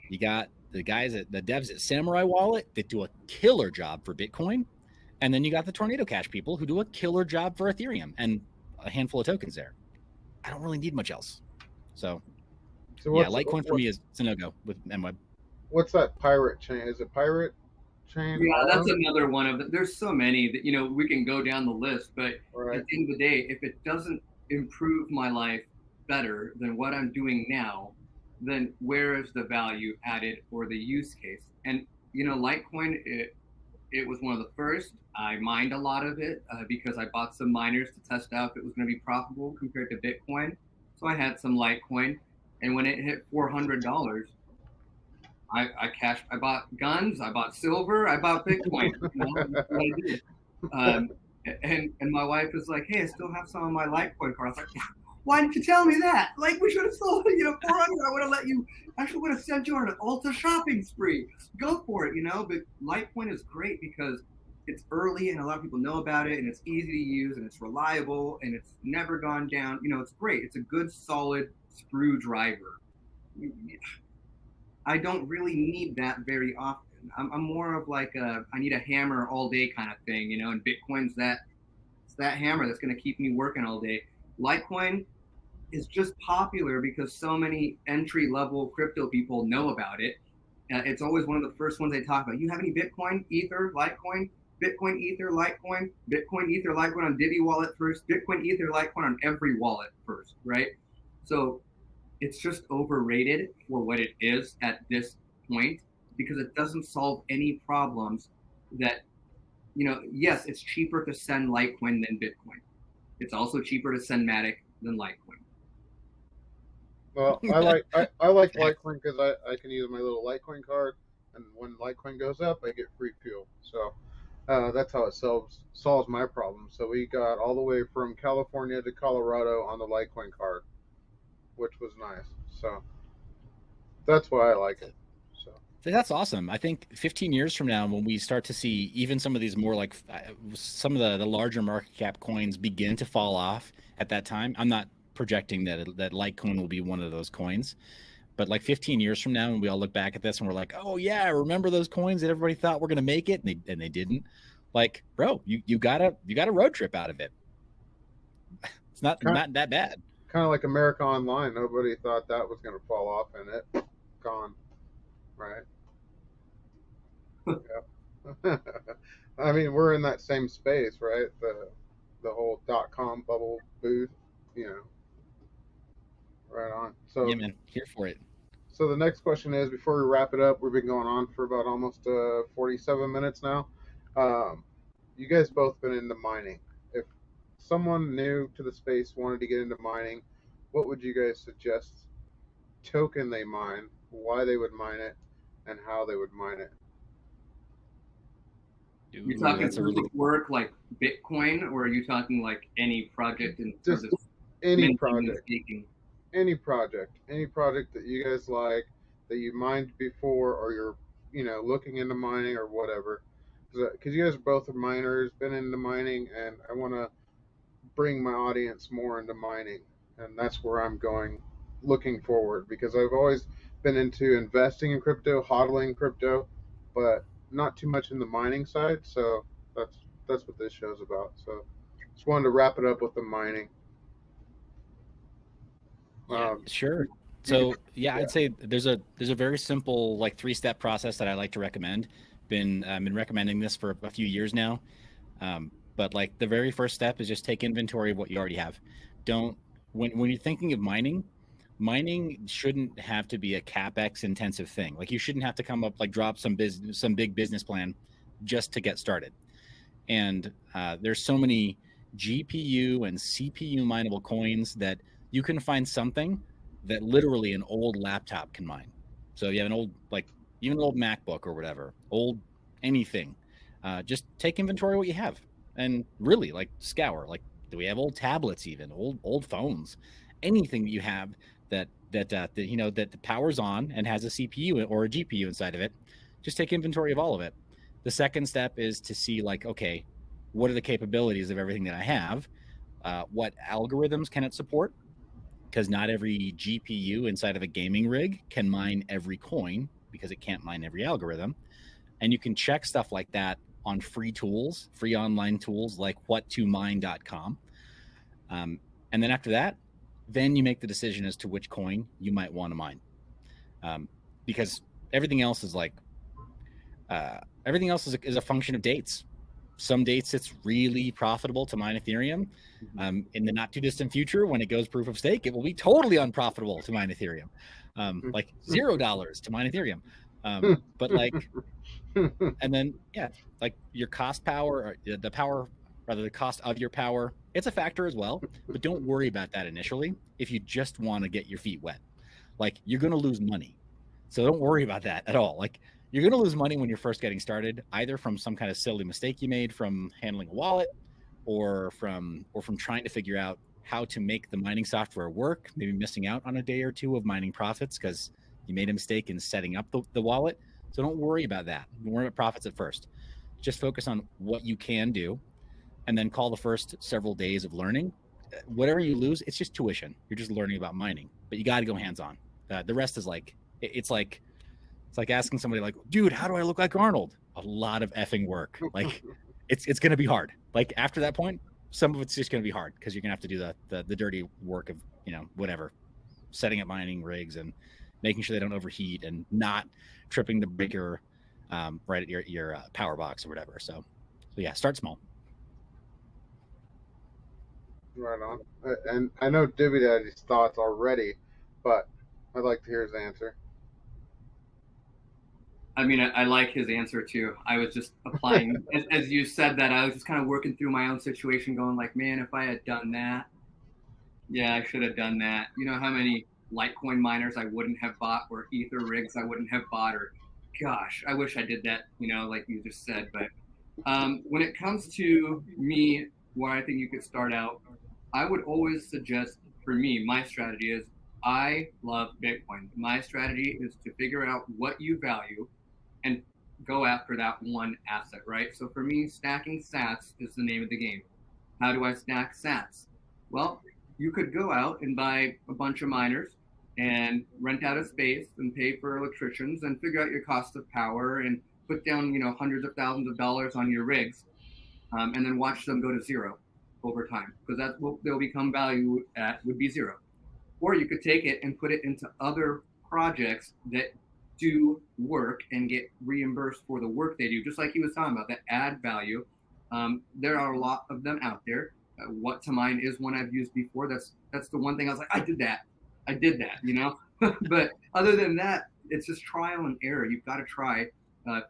you got the devs at Samurai Wallet that do a killer job for Bitcoin. And then you got the Tornado Cash people who do a killer job for Ethereum and a handful of tokens there. I don't really need much else. So yeah, Litecoin for me is a no-go with MWeb. What's that pirate chain? Is it pirate chain? Yeah, that's another one of them. There's so many that, we can go down the list, but Right. At the end of the day, if it doesn't improve my life better than what I'm doing now, then where is the value added or the use case? And, Litecoin, it was one of the first. I mined a lot of it because I bought some miners to test out if it was going to be profitable compared to Bitcoin. So I had some Litecoin, and when it hit $400, I bought guns, I bought silver, I bought Bitcoin. That's what I did. And my wife was like, hey, I still have some of my Litecoin cards. I was like, why didn't you tell me that? Like, we should have sold it, 400. I would have let you, actually would have sent you on an Ulta shopping spree. Go for it, But Litecoin is great because it's early and a lot of people know about it, and it's easy to use, and it's reliable, and it's never gone down. It's great. It's a good, solid screwdriver. I don't really need that very often. I'm more of like I need a hammer all day kind of thing, and Bitcoin's that hammer that's going to keep me working all day. Litecoin is just popular because so many entry-level crypto people know about it. It's always one of the first ones they talk about. You have any Bitcoin, Ether, Litecoin? Bitcoin, Ether, Litecoin, Bitcoin, Ether, Litecoin on Divi wallet first, Bitcoin, Ether, Litecoin on every wallet first, right? So it's just overrated for what it is at this point, because it doesn't solve any problems that, yes, it's cheaper to send Litecoin than Bitcoin. It's also cheaper to send Matic than Litecoin. Well, I like Litecoin because I can use my little Litecoin card, and when Litecoin goes up, I get free fuel. So that's how it solves my problem. So we got all the way from California to Colorado on the Litecoin card, which was nice. So that's why I like it. So that's awesome. I think 15 years from now, when we start to see even some of these more like some of the larger market cap coins begin to fall off at that time, I'm not projecting that Litecoin will be one of those coins, but like 15 years from now, when we all look back at this and we're like, oh yeah, remember those coins that everybody thought were going to make it and they didn't. Like, bro, you got a road trip out of it. It's not that bad. Kind of like America Online. Nobody thought that was going to fall off, and it gone, right? Yeah. I mean, we're in that same space, right? The whole .com bubble booth, right on. So yeah, man, here for it. So the next question is, before we wrap it up, we've been going on for about almost 47 minutes now. You guys both been into mining. If someone new to the space wanted to get into mining, what would you guys suggest token they mine, why they would mine it, and how they would mine it? You're talking proof of work like Bitcoin, or are you talking like any project in just any project? Any project that you guys like, that you mined before, or you're looking into mining or whatever, because you guys both are miners, been into mining, and I want to bring my audience more into mining, and that's where I'm looking forward, because I've always been into investing in crypto, hodling crypto, but not too much in the mining side. So that's what this show's about. So just wanted to wrap it up with the mining. Yeah, sure. So yeah, I'd say there's a very simple like 3-step process that I like to recommend. Been recommending this for a few years now. But like the very first step is just take inventory of what you already have. When you're thinking of mining shouldn't have to be a CapEx intensive thing. Like you shouldn't have to come up, like drop some big business plan just to get started. And there's so many GPU and CPU mineable coins that you can find something that literally an old laptop can mine. So you have an old, like even an old MacBook or whatever, old anything, just take inventory of what you have and really like scour. Like, do we have old tablets, even old phones, anything that you have that the power's on and has a CPU or a GPU inside of it? Just take inventory of all of it. The second step is to see like, okay, what are the capabilities of everything that I have? What algorithms can it support? Because not every GPU inside of a gaming rig can mine every coin, because it can't mine every algorithm. And you can check stuff like that on free online tools like whattomine.com. And then after that, then you make the decision as to which coin you might want to mine. Because everything else is like, everything else is a function of dates. Some dates it's really profitable to mine Ethereum. In the not too distant future, when it goes proof of stake, it will be totally unprofitable to mine Ethereum. Like $0 to mine Ethereum. But like, and then like your cost power, or the power, rather the cost of your power, it's a factor as well. But don't worry about that initially if you just want to get your feet wet. Like you're going to lose money, so don't worry about that at all. Like you're going to lose money when you're first getting started, either from some kind of silly mistake you made from handling a wallet, or from trying to figure out how to make the mining software work, maybe missing out on a day or two of mining profits because you made a mistake in setting up the wallet. So don't worry about that. Don't worry about profits at first. Just focus on what you can do, and then call the first several days of learning. Whatever you lose, it's just tuition. You're just learning about mining, but you got to go hands-on. The rest is like, it's like asking somebody like, dude, how do I look like Arnold? A lot of effing work. Like it's going to be hard. Like after that point, some of it's just going to be hard because you're going to have to do the dirty work of, whatever, setting up mining rigs and making sure they don't overheat and not tripping the breaker right at your power box or whatever. So So yeah, start small. Right on. And I know Divi Daddy's thoughts already, but I'd like to hear his answer. I mean, I like his answer too. I was just applying, as you said that, I was just kind of working through my own situation, going like, man, if I had done that, yeah, I should have done that. You know how many Litecoin miners I wouldn't have bought, or Ether rigs I wouldn't have bought, or gosh, I wish I did that, like you just said. But when it comes to me, where I think you could start out, I would always suggest, for me, my strategy is I love Bitcoin. My strategy is to figure out what you value and go after that one asset, right? So for me, stacking sats is the name of the game. How do I stack sats? Well, you could go out and buy a bunch of miners and rent out a space and pay for electricians and figure out your cost of power and put down, hundreds of thousands of dollars on your rigs, and then watch them go to zero over time, because that's what they'll become value at, would be zero. Or you could take it and put it into other projects that do work and get reimbursed for the work they do, just like he was talking about, that add value. There are a lot of them out there. What to Mine is one I've used before. That's the one thing I was like, I did that. But other than that, it's just trial and error. You've got to try,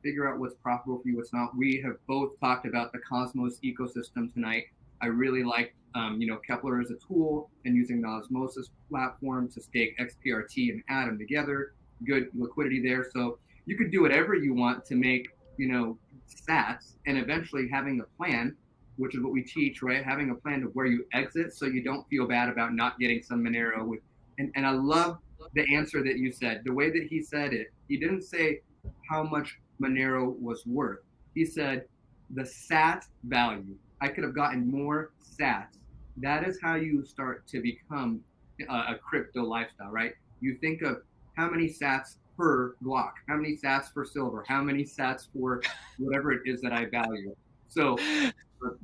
figure out what's profitable for you, what's not. We have both talked about the Cosmos ecosystem tonight. I really like, Kepler as a tool, and using the Osmosis platform to stake XPRT and Atom together. Good liquidity there. So you could do whatever you want to make, sats, and eventually having a plan, which is what we teach, right? Having a plan of where you exit, so you don't feel bad about not getting some Monero with. And I love the answer that you said. The way that he said it, he didn't say how much Monero was worth. He said the sat value. I could have gotten more sats. That is how you start to become a crypto lifestyle, right? You think of how many sats per block, how many sats for silver, how many sats for whatever it is that I value. So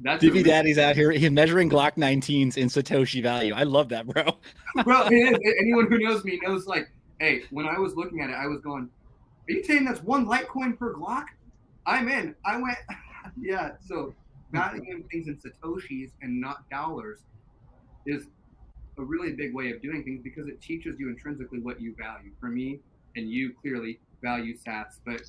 that's Divi Daddy's out here. He's measuring Glock 19s in Satoshi value. I love that, bro. Bro, anyone who knows me knows, like, hey, when I was looking at it, I was going, are you saying that's one Litecoin per Glock? I'm in. I went, yeah. So valuing things in Satoshis and not dollars is a really big way of doing things, because it teaches you intrinsically what you value. For me, and you clearly value sats, but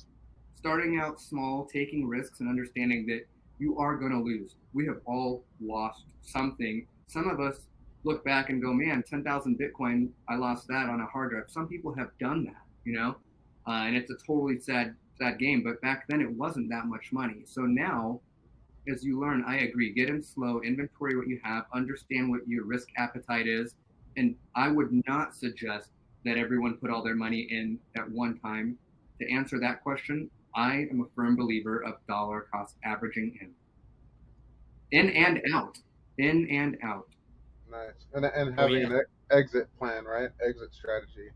starting out small, taking risks, and understanding that you are going to lose. We have all lost something. Some of us look back and go, man, 10,000 Bitcoin, I lost that on a hard drive. Some people have done that, and it's a totally sad game. But back then it wasn't that much money. So now, as you learn, I agree, get in slow, inventory what you have, understand what your risk appetite is. And I would not suggest that everyone put all their money in at one time. To answer that question, I am a firm believer of dollar cost averaging in and out, in and out. Nice. And having an exit plan, right? Exit strategy.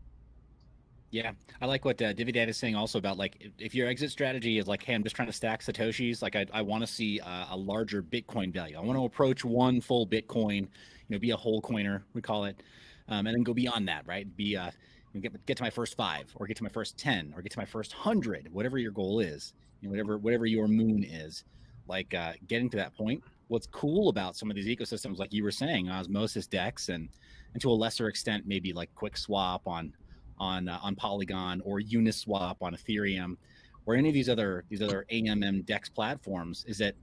Yeah, I like what Divi Daddy is saying also about, like, if your exit strategy is like, hey, I'm just trying to stack Satoshis, like I want to see a larger Bitcoin value. I want to approach one full Bitcoin, be a whole coiner, we call it, and then go beyond that, right? Get to my first 5, or get to my first 10, or get to my first 100, whatever your goal is, whatever your moon is, like getting to that point. What's cool about some of these ecosystems, like you were saying, Osmosis DEX, and to a lesser extent, maybe like QuickSwap on Polygon, or Uniswap on Ethereum, or any of these other AMM DEX platforms, is that,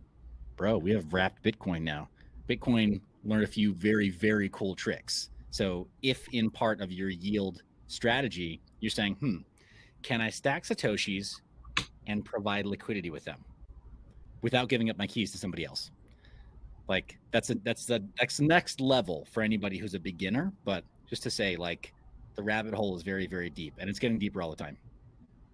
bro, we have wrapped Bitcoin now. Bitcoin learned a few very, very cool tricks. So if in part of your yield strategy, you're saying, can I stack Satoshis and provide liquidity with them without giving up my keys to somebody else? Like that's the next level for anybody who's a beginner. But just to say, like, the rabbit hole is very, very deep, and it's getting deeper all the time.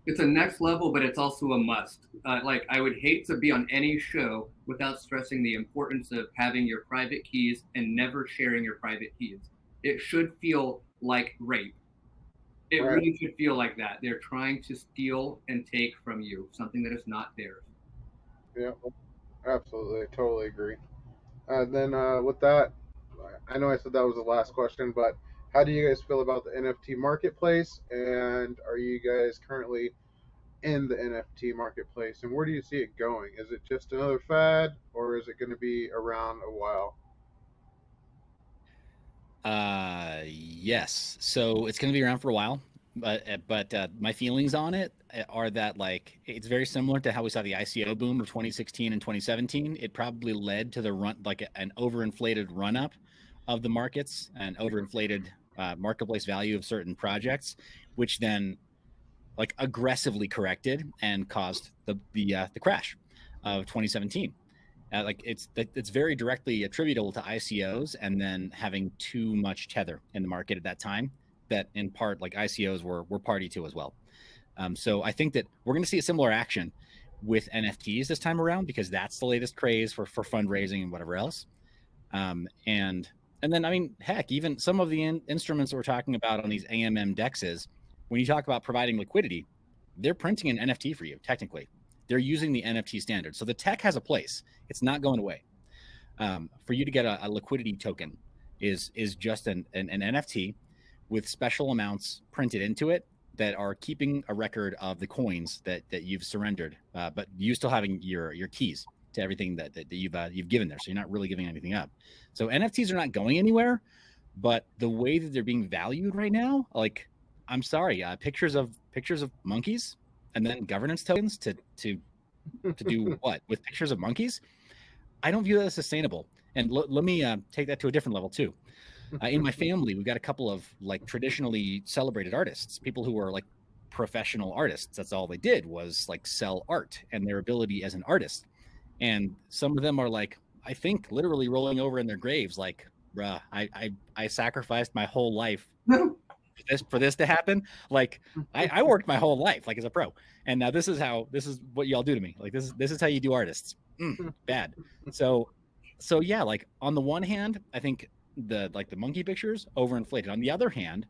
It's a next level, but it's also a must. Like, I would hate to be on any show without stressing the importance of having your private keys and never sharing your private keys. It should feel like rape. It really should feel like that. They're trying to steal and take from you something that is not theirs. Yeah, absolutely. Totally agree. Then with that, I know I said that was the last question, but how do you guys feel about the NFT marketplace? And are you guys currently in the NFT marketplace, and where do you see it going? Is it just another fad, or is it going to be around a while? Yes. So it's going to be around for a while, but my feelings on it are that like it's very similar to how we saw the ICO boom of 2016 and 2017. It probably led to the run like an overinflated run up of the markets and overinflated marketplace value of certain projects, which then like aggressively corrected and caused the crash of 2017. Like it's very directly attributable to ICOs and then having too much tether in the market at that time that in part like ICOs were party to as well. So I think that we're going to see a similar action with NFTs this time around because that's the latest craze for fundraising and whatever else. And then I mean, heck, even some of the instruments that we're talking about on these AMM dexes, when you talk about providing liquidity, they're printing an NFT for you technically. They're using the NFT standard. So the tech has a place. It's not going away. For you to get a liquidity token is just an NFT with special amounts printed into it that are keeping a record of the coins that you've surrendered, but you still having your keys to everything that you've given there. So you're not really giving anything up. So NFTs are not going anywhere, but the way that they're being valued right now, like I'm sorry, pictures of monkeys and then governance tokens to do what with pictures of monkeys? I don't view that as sustainable. And let me take that to a different level too. In my family, we've got a couple of like traditionally celebrated artists, people who are like professional artists. That's all they did was like sell art and their ability as an artist. And some of them are like, I think literally rolling over in their graves, like, bruh, I sacrificed my whole life for this to happen. Like I worked my whole life like as a pro, and now this is what y'all do to me. Like this is how you do artists. Bad. So yeah, like on the one hand, I think the monkey pictures overinflated. On the other hand,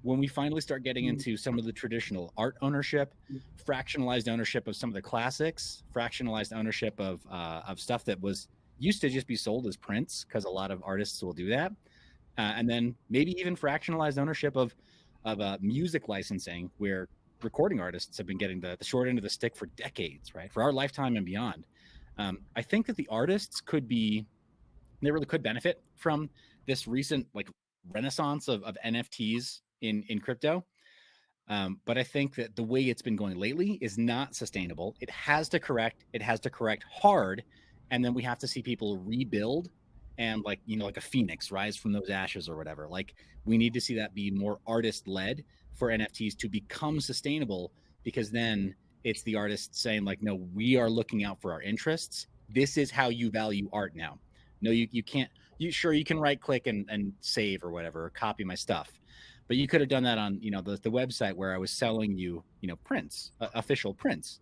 when we finally start getting into some of the traditional art ownership, fractionalized ownership of some of the classics, fractionalized ownership of stuff that was used to just be sold as prints, because a lot of artists will do that. And then maybe even fractionalized ownership of music licensing, where recording artists have been getting the short end of the stick for decades, right? For our lifetime and beyond. I think that the artists they really could benefit from this recent like renaissance of NFTs in crypto. But I think that the way it's been going lately is not sustainable. It has to correct hard. And then we have to see people rebuild and like, like a phoenix rise from those ashes or whatever. Like we need to see that be more artist led for NFTs to become sustainable, because then it's the artists saying like, no, we are looking out for our interests. This is how you value art now. No, you can't, you can right click and save or whatever, or copy my stuff. But you could have done that on, the website where I was selling you, prints, official prints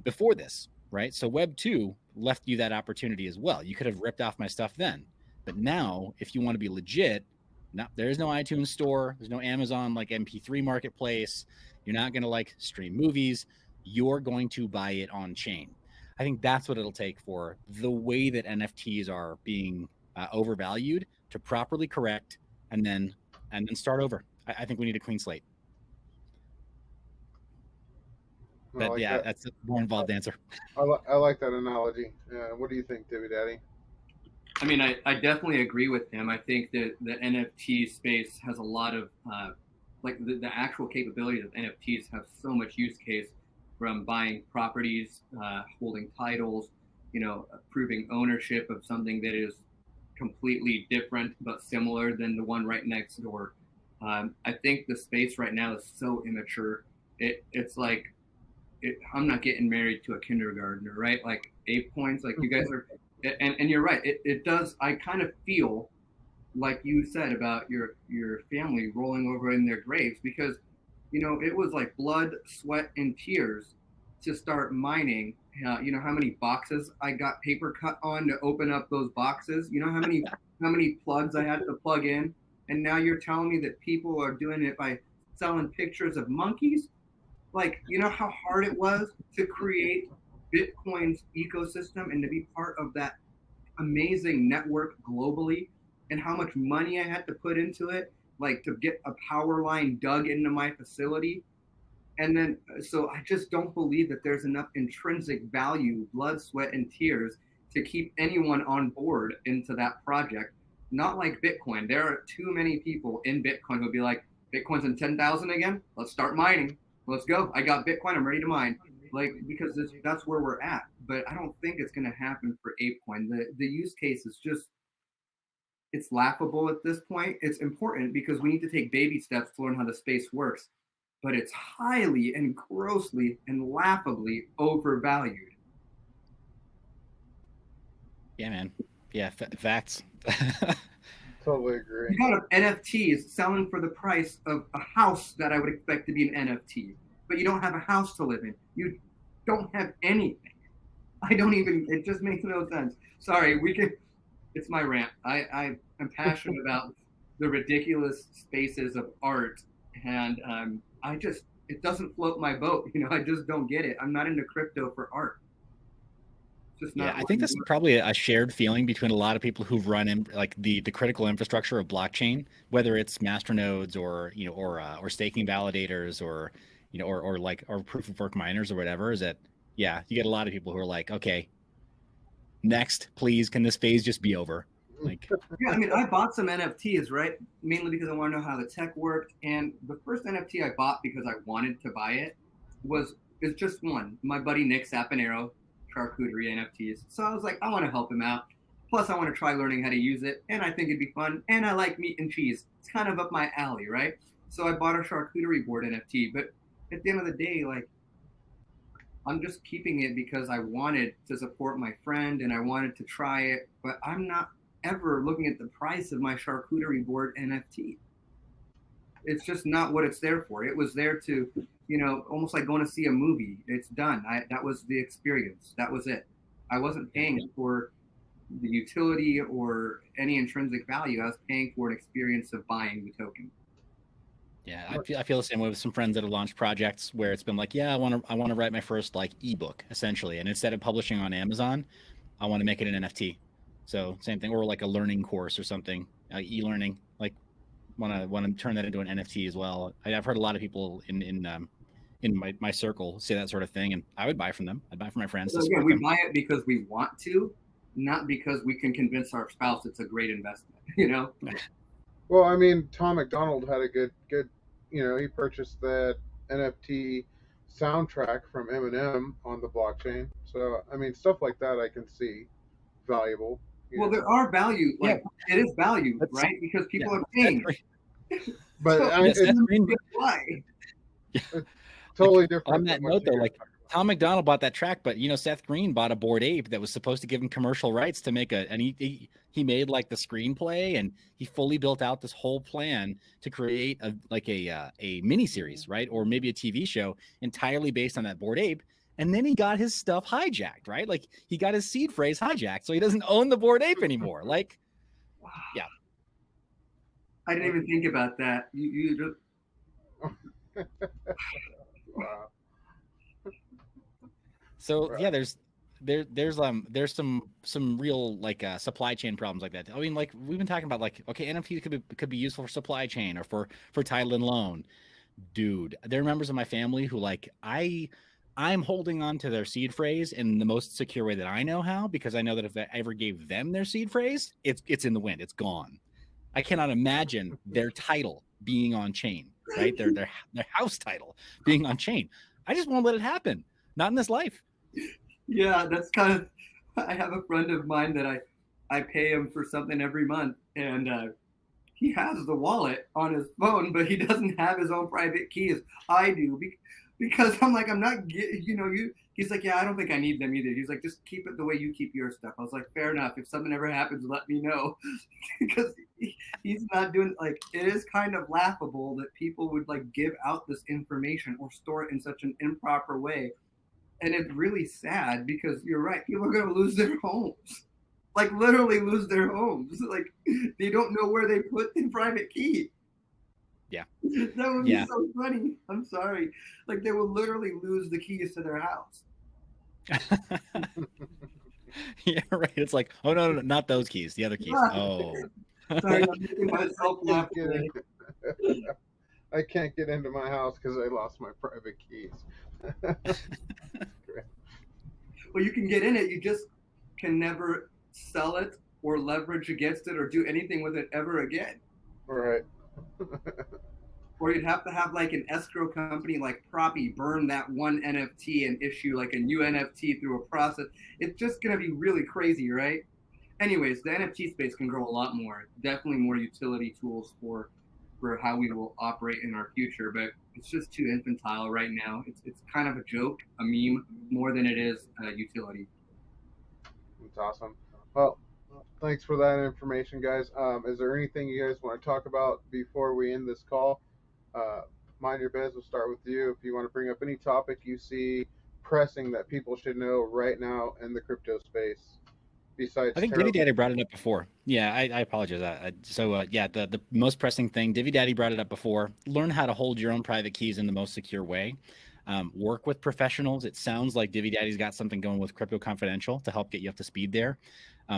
before this, right? So Web 2 left you that opportunity as well. You could have ripped off my stuff then. But now, if you want to be legit, there's no iTunes store. There's no Amazon like MP3 marketplace. You're not going to like stream movies. You're going to buy it on chain. I think that's what it'll take for the way that NFTs are being overvalued to properly correct and then start over. I think we need a clean slate. But like yeah, that's a more involved answer. I like that analogy. What do you think, Divi Daddy? I mean, I definitely agree with him. I think that the NFT space has a lot of, like the actual capabilities of NFTs have so much use case, from buying properties, holding titles, proving ownership of something that is completely different but similar than the one right next door. I think the space right now is so immature. It's like, I'm not getting married to a kindergartner, right? Like 8 points, like you guys are, and you're right. It does. I kind of feel like you said about your family rolling over in their graves, because it was like blood, sweat, and tears to start mining. You know how many boxes I got paper cut on to open up those boxes? You know how many plugs I had to plug in? And now you're telling me that people are doing it by selling pictures of monkeys? Like, you know how hard it was to create Bitcoin's ecosystem and to be part of that amazing network globally, and how much money I had to put into it, like to get a power line dug into my facility. And then, so I just don't believe that there's enough intrinsic value, blood, sweat, and tears to keep anyone on board into that project. Not like Bitcoin. There are too many people in Bitcoin who'll be like, Bitcoin's in 10,000 again. Let's start mining. Let's go. I got Bitcoin. I'm ready to mine. Like, because that's where we're at. But I don't think it's going to happen for ApeCoin. The use case is just, it's laughable at this point. It's important because we need to take baby steps to learn how the space works. But it's highly and grossly and laughably overvalued. Yeah, man. Yeah, facts. Totally agree. You got NFTs selling for the price of a house that I would expect to be an NFT, but you don't have a house to live in. You don't have anything. It just makes no sense. Sorry, it's my rant. I'm passionate about the ridiculous spaces of art, and it doesn't float my boat. I just don't get it. I'm not into crypto for art. Just not. Yeah, I think that's probably a shared feeling between a lot of people who've run in like the critical infrastructure of blockchain, whether it's masternodes or staking validators or proof of work miners or whatever. Is that you get a lot of people who are like, okay, next, please, can this phase just be over? Like, yeah, I mean, I bought some NFTs, right? Mainly because I want to know how the tech worked. And the first NFT I bought because I wanted to buy it is just one. My buddy Nick Saponaro, charcuterie NFTs. So I was like, I want to help him out. Plus, I want to try learning how to use it. And I think it'd be fun. And I like meat and cheese. It's kind of up my alley, right? So I bought a charcuterie board NFT. But at the end of the day, like, I'm just keeping it because I wanted to support my friend and I wanted to try it. But I'm not ever looking at the price of my charcuterie board NFT. It's just not what it's there for. It was there to, almost like going to see a movie. It's done. That was the experience. That was it. I wasn't paying for the utility or any intrinsic value. I was paying for an experience of buying the token. Yeah, I feel the same way with some friends that have launched projects where it's been like, yeah, I want to write my first like ebook essentially, and instead of publishing on Amazon, I want to make it an NFT. So same thing, or like a learning course or something, e-learning. Like, want to turn that into an NFT as well. I've heard a lot of people in my circle say that sort of thing, and I would buy from them. I'd buy from my friends. So again, we buy it because we want to, not because we can convince our spouse it's a great investment. Well, I mean, Tom McDonald had a good. He purchased that NFT soundtrack from Eminem on the blockchain. So I mean, stuff like that I can see valuable. Well, there are value. Like, it is value, right? Because people are paying. But why? Totally different. On that note, though, like Tom McDonald bought that track, but Seth Green bought a Bored Ape that was supposed to give him commercial rights to make and he made like the screenplay, and he fully built out this whole plan to create a mini series, right, or maybe a TV show entirely based on that Bored Ape. And then he got his stuff hijacked, right? Like, he got his seed phrase hijacked, so he doesn't own the Bored Ape anymore. Like, yeah. I didn't even think about that. You just... Wow. So yeah, there's some real like supply chain problems like that. I mean, like we've been talking about, like, okay, NFTs could be useful for supply chain or for title and loan. Dude, there are members of my family who like I'm holding on to their seed phrase in the most secure way that I know how, because I know that if I ever gave them their seed phrase, it's in the wind, it's gone. I cannot imagine their title being on chain, right? Their house title being on chain. I just won't let it happen. Not in this life. Yeah, that's kind of. I have a friend of mine that I pay him for something every month, and he has the wallet on his phone, but he doesn't have his own private keys. I do, because I'm like, I'm not, he's like, yeah, I don't think I need them either. He's like, just keep it the way you keep your stuff. I was like, fair enough. If something ever happens, let me know. Because he's not doing, like, it is kind of laughable that people would like give out this information or store it in such an improper way. And it's really sad because you're right. People are going to lose their homes. Like, literally lose their homes. Like, they don't know where they put the private key. Yeah. That would be so funny. I'm sorry. Like, they will literally lose the keys to their house. Yeah, right. It's like, oh, no, not those keys. The other keys. Oh. Sorry, I'm making myself laugh. I can't get into my house because I lost my private keys. Well, you can get in it. You just can never sell it or leverage against it or do anything with it ever again. Right. Or you'd have to have like an escrow company like Proppy burn that one NFT and issue like a new NFT through a process. It's just going to be really crazy, right? Anyways, the NFT space can grow a lot more. Definitely more utility tools for how we will operate in our future, but it's just too infantile right now. It's kind of a joke, a meme, more than it is a utility. That's awesome. Well, thanks for that information, guys. Is there anything you guys want to talk about before we end this call? Mind Your Biz, we'll start with you. If you want to bring up any topic you see pressing that people should know right now in the crypto space, besides I think Divi Daddy brought it up before. Yeah, I apologize. Yeah, the most pressing thing, Divi Daddy brought it up before. Learn how to hold your own private keys in the most secure way. Work with professionals. It sounds like Divi Daddy's got something going with Crypto Confidential to help get you up to speed there.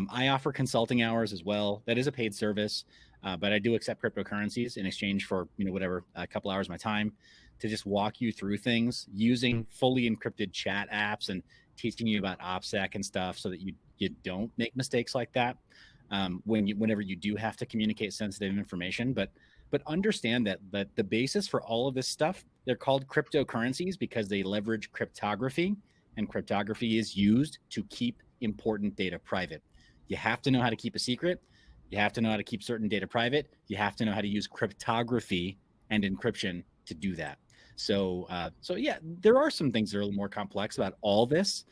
I offer consulting hours as well. That is a paid service, but I do accept cryptocurrencies in exchange for whatever, a couple hours of my time to just walk you through things using fully encrypted chat apps and teaching you about OPSEC and stuff so that you don't make mistakes like that whenever you do have to communicate sensitive information. But understand that the basis for all of this stuff, they're called cryptocurrencies because they leverage cryptography, and cryptography is used to keep important data private. You have to know how to keep a secret. You have to know how to keep certain data private. You have to know how to use cryptography and encryption to do that. So yeah, there are some things that are a little more complex about all this.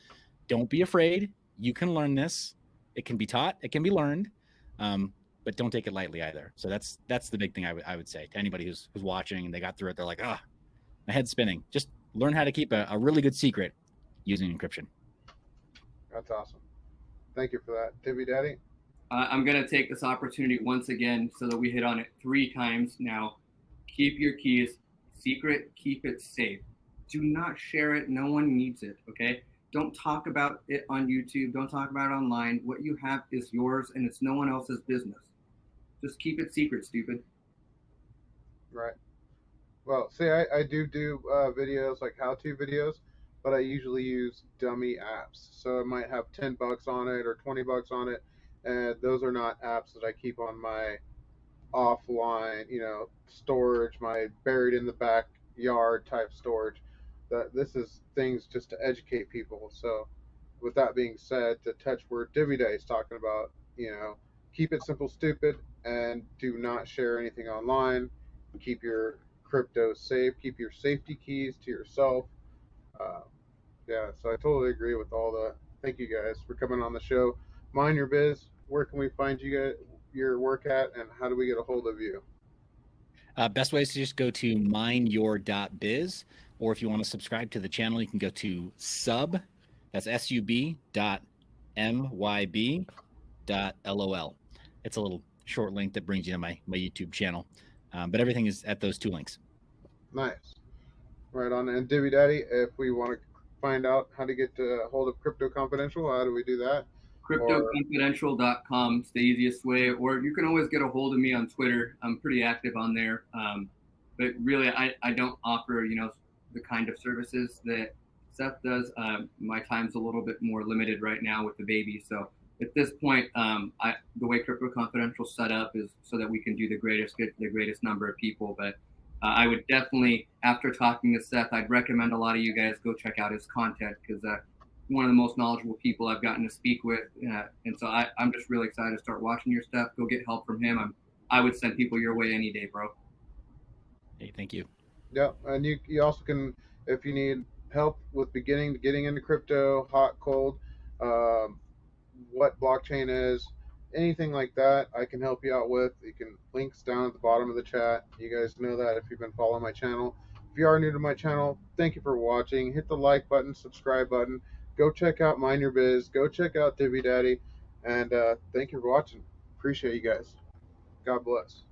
Don't be afraid. You can learn this. It can be taught. It can be learned, but don't take it lightly either. So that's the big thing I would say to anybody who's watching and they got through it. They're like, my head's spinning. Just learn how to keep a really good secret using encryption. That's awesome. Thank you for that, Divi Daddy. I'm going to take this opportunity once again so that we hit on it 3 times now. Keep your keys secret. Keep it safe. Do not share it. No one needs it, okay? Don't talk about it on YouTube. Don't talk about it online. What you have is yours, and it's no one else's business. Just keep it secret, stupid. Right. Well, see, I do videos, like how-to videos, but I usually use dummy apps. So it might have $10 on it or $20 on it, and those are not apps that I keep on my offline, storage, my buried in the backyard type storage. That this is things just to educate people. So, with that being said, to touch where Divi Day is talking about, keep it simple, stupid, and do not share anything online. Keep your crypto safe. Keep your safety keys to yourself. Uh, yeah, so I totally agree with all the. Thank you guys for coming on the show. Mind Your Biz. Where can we find you guys, your work at, and how do we get a hold of you? Best way is to just go to MineYour.Biz, or if you want to subscribe to the channel, you can go to that's sub.myb.lol. It's a little short link that brings you to my YouTube channel, but everything is at those 2 links. Nice. Right on. And Divi Daddy, if we want to find out how to get a hold of Crypto Confidential, how do we do that? Cryptoconfidential.com is the easiest way, or you can always get a hold of me on Twitter. I'm pretty active on there, but really I don't offer the kind of services that Seth does. My time's a little bit more limited right now with the baby, so at this point, the way Crypto Confidential set up is so that we can do the greatest good for the greatest number of people. But I would definitely, after talking to Seth, I'd recommend a lot of you guys go check out his content because one of the most knowledgeable people I've gotten to speak with. And so I'm just really excited to start watching your stuff. Go get help from him. I would send people your way any day, bro. Hey, thank you. Yeah, and you also can, if you need help with getting into crypto, hot, cold, what blockchain is, anything like that, I can help you out with. You can links down at the bottom of the chat. You guys know that if you've been following my channel. If you are new to my channel, thank you for watching. Hit the like button, subscribe button. Go check out Mind Your Biz. Go check out Divi Daddy. And thank you for watching. Appreciate you guys. God bless.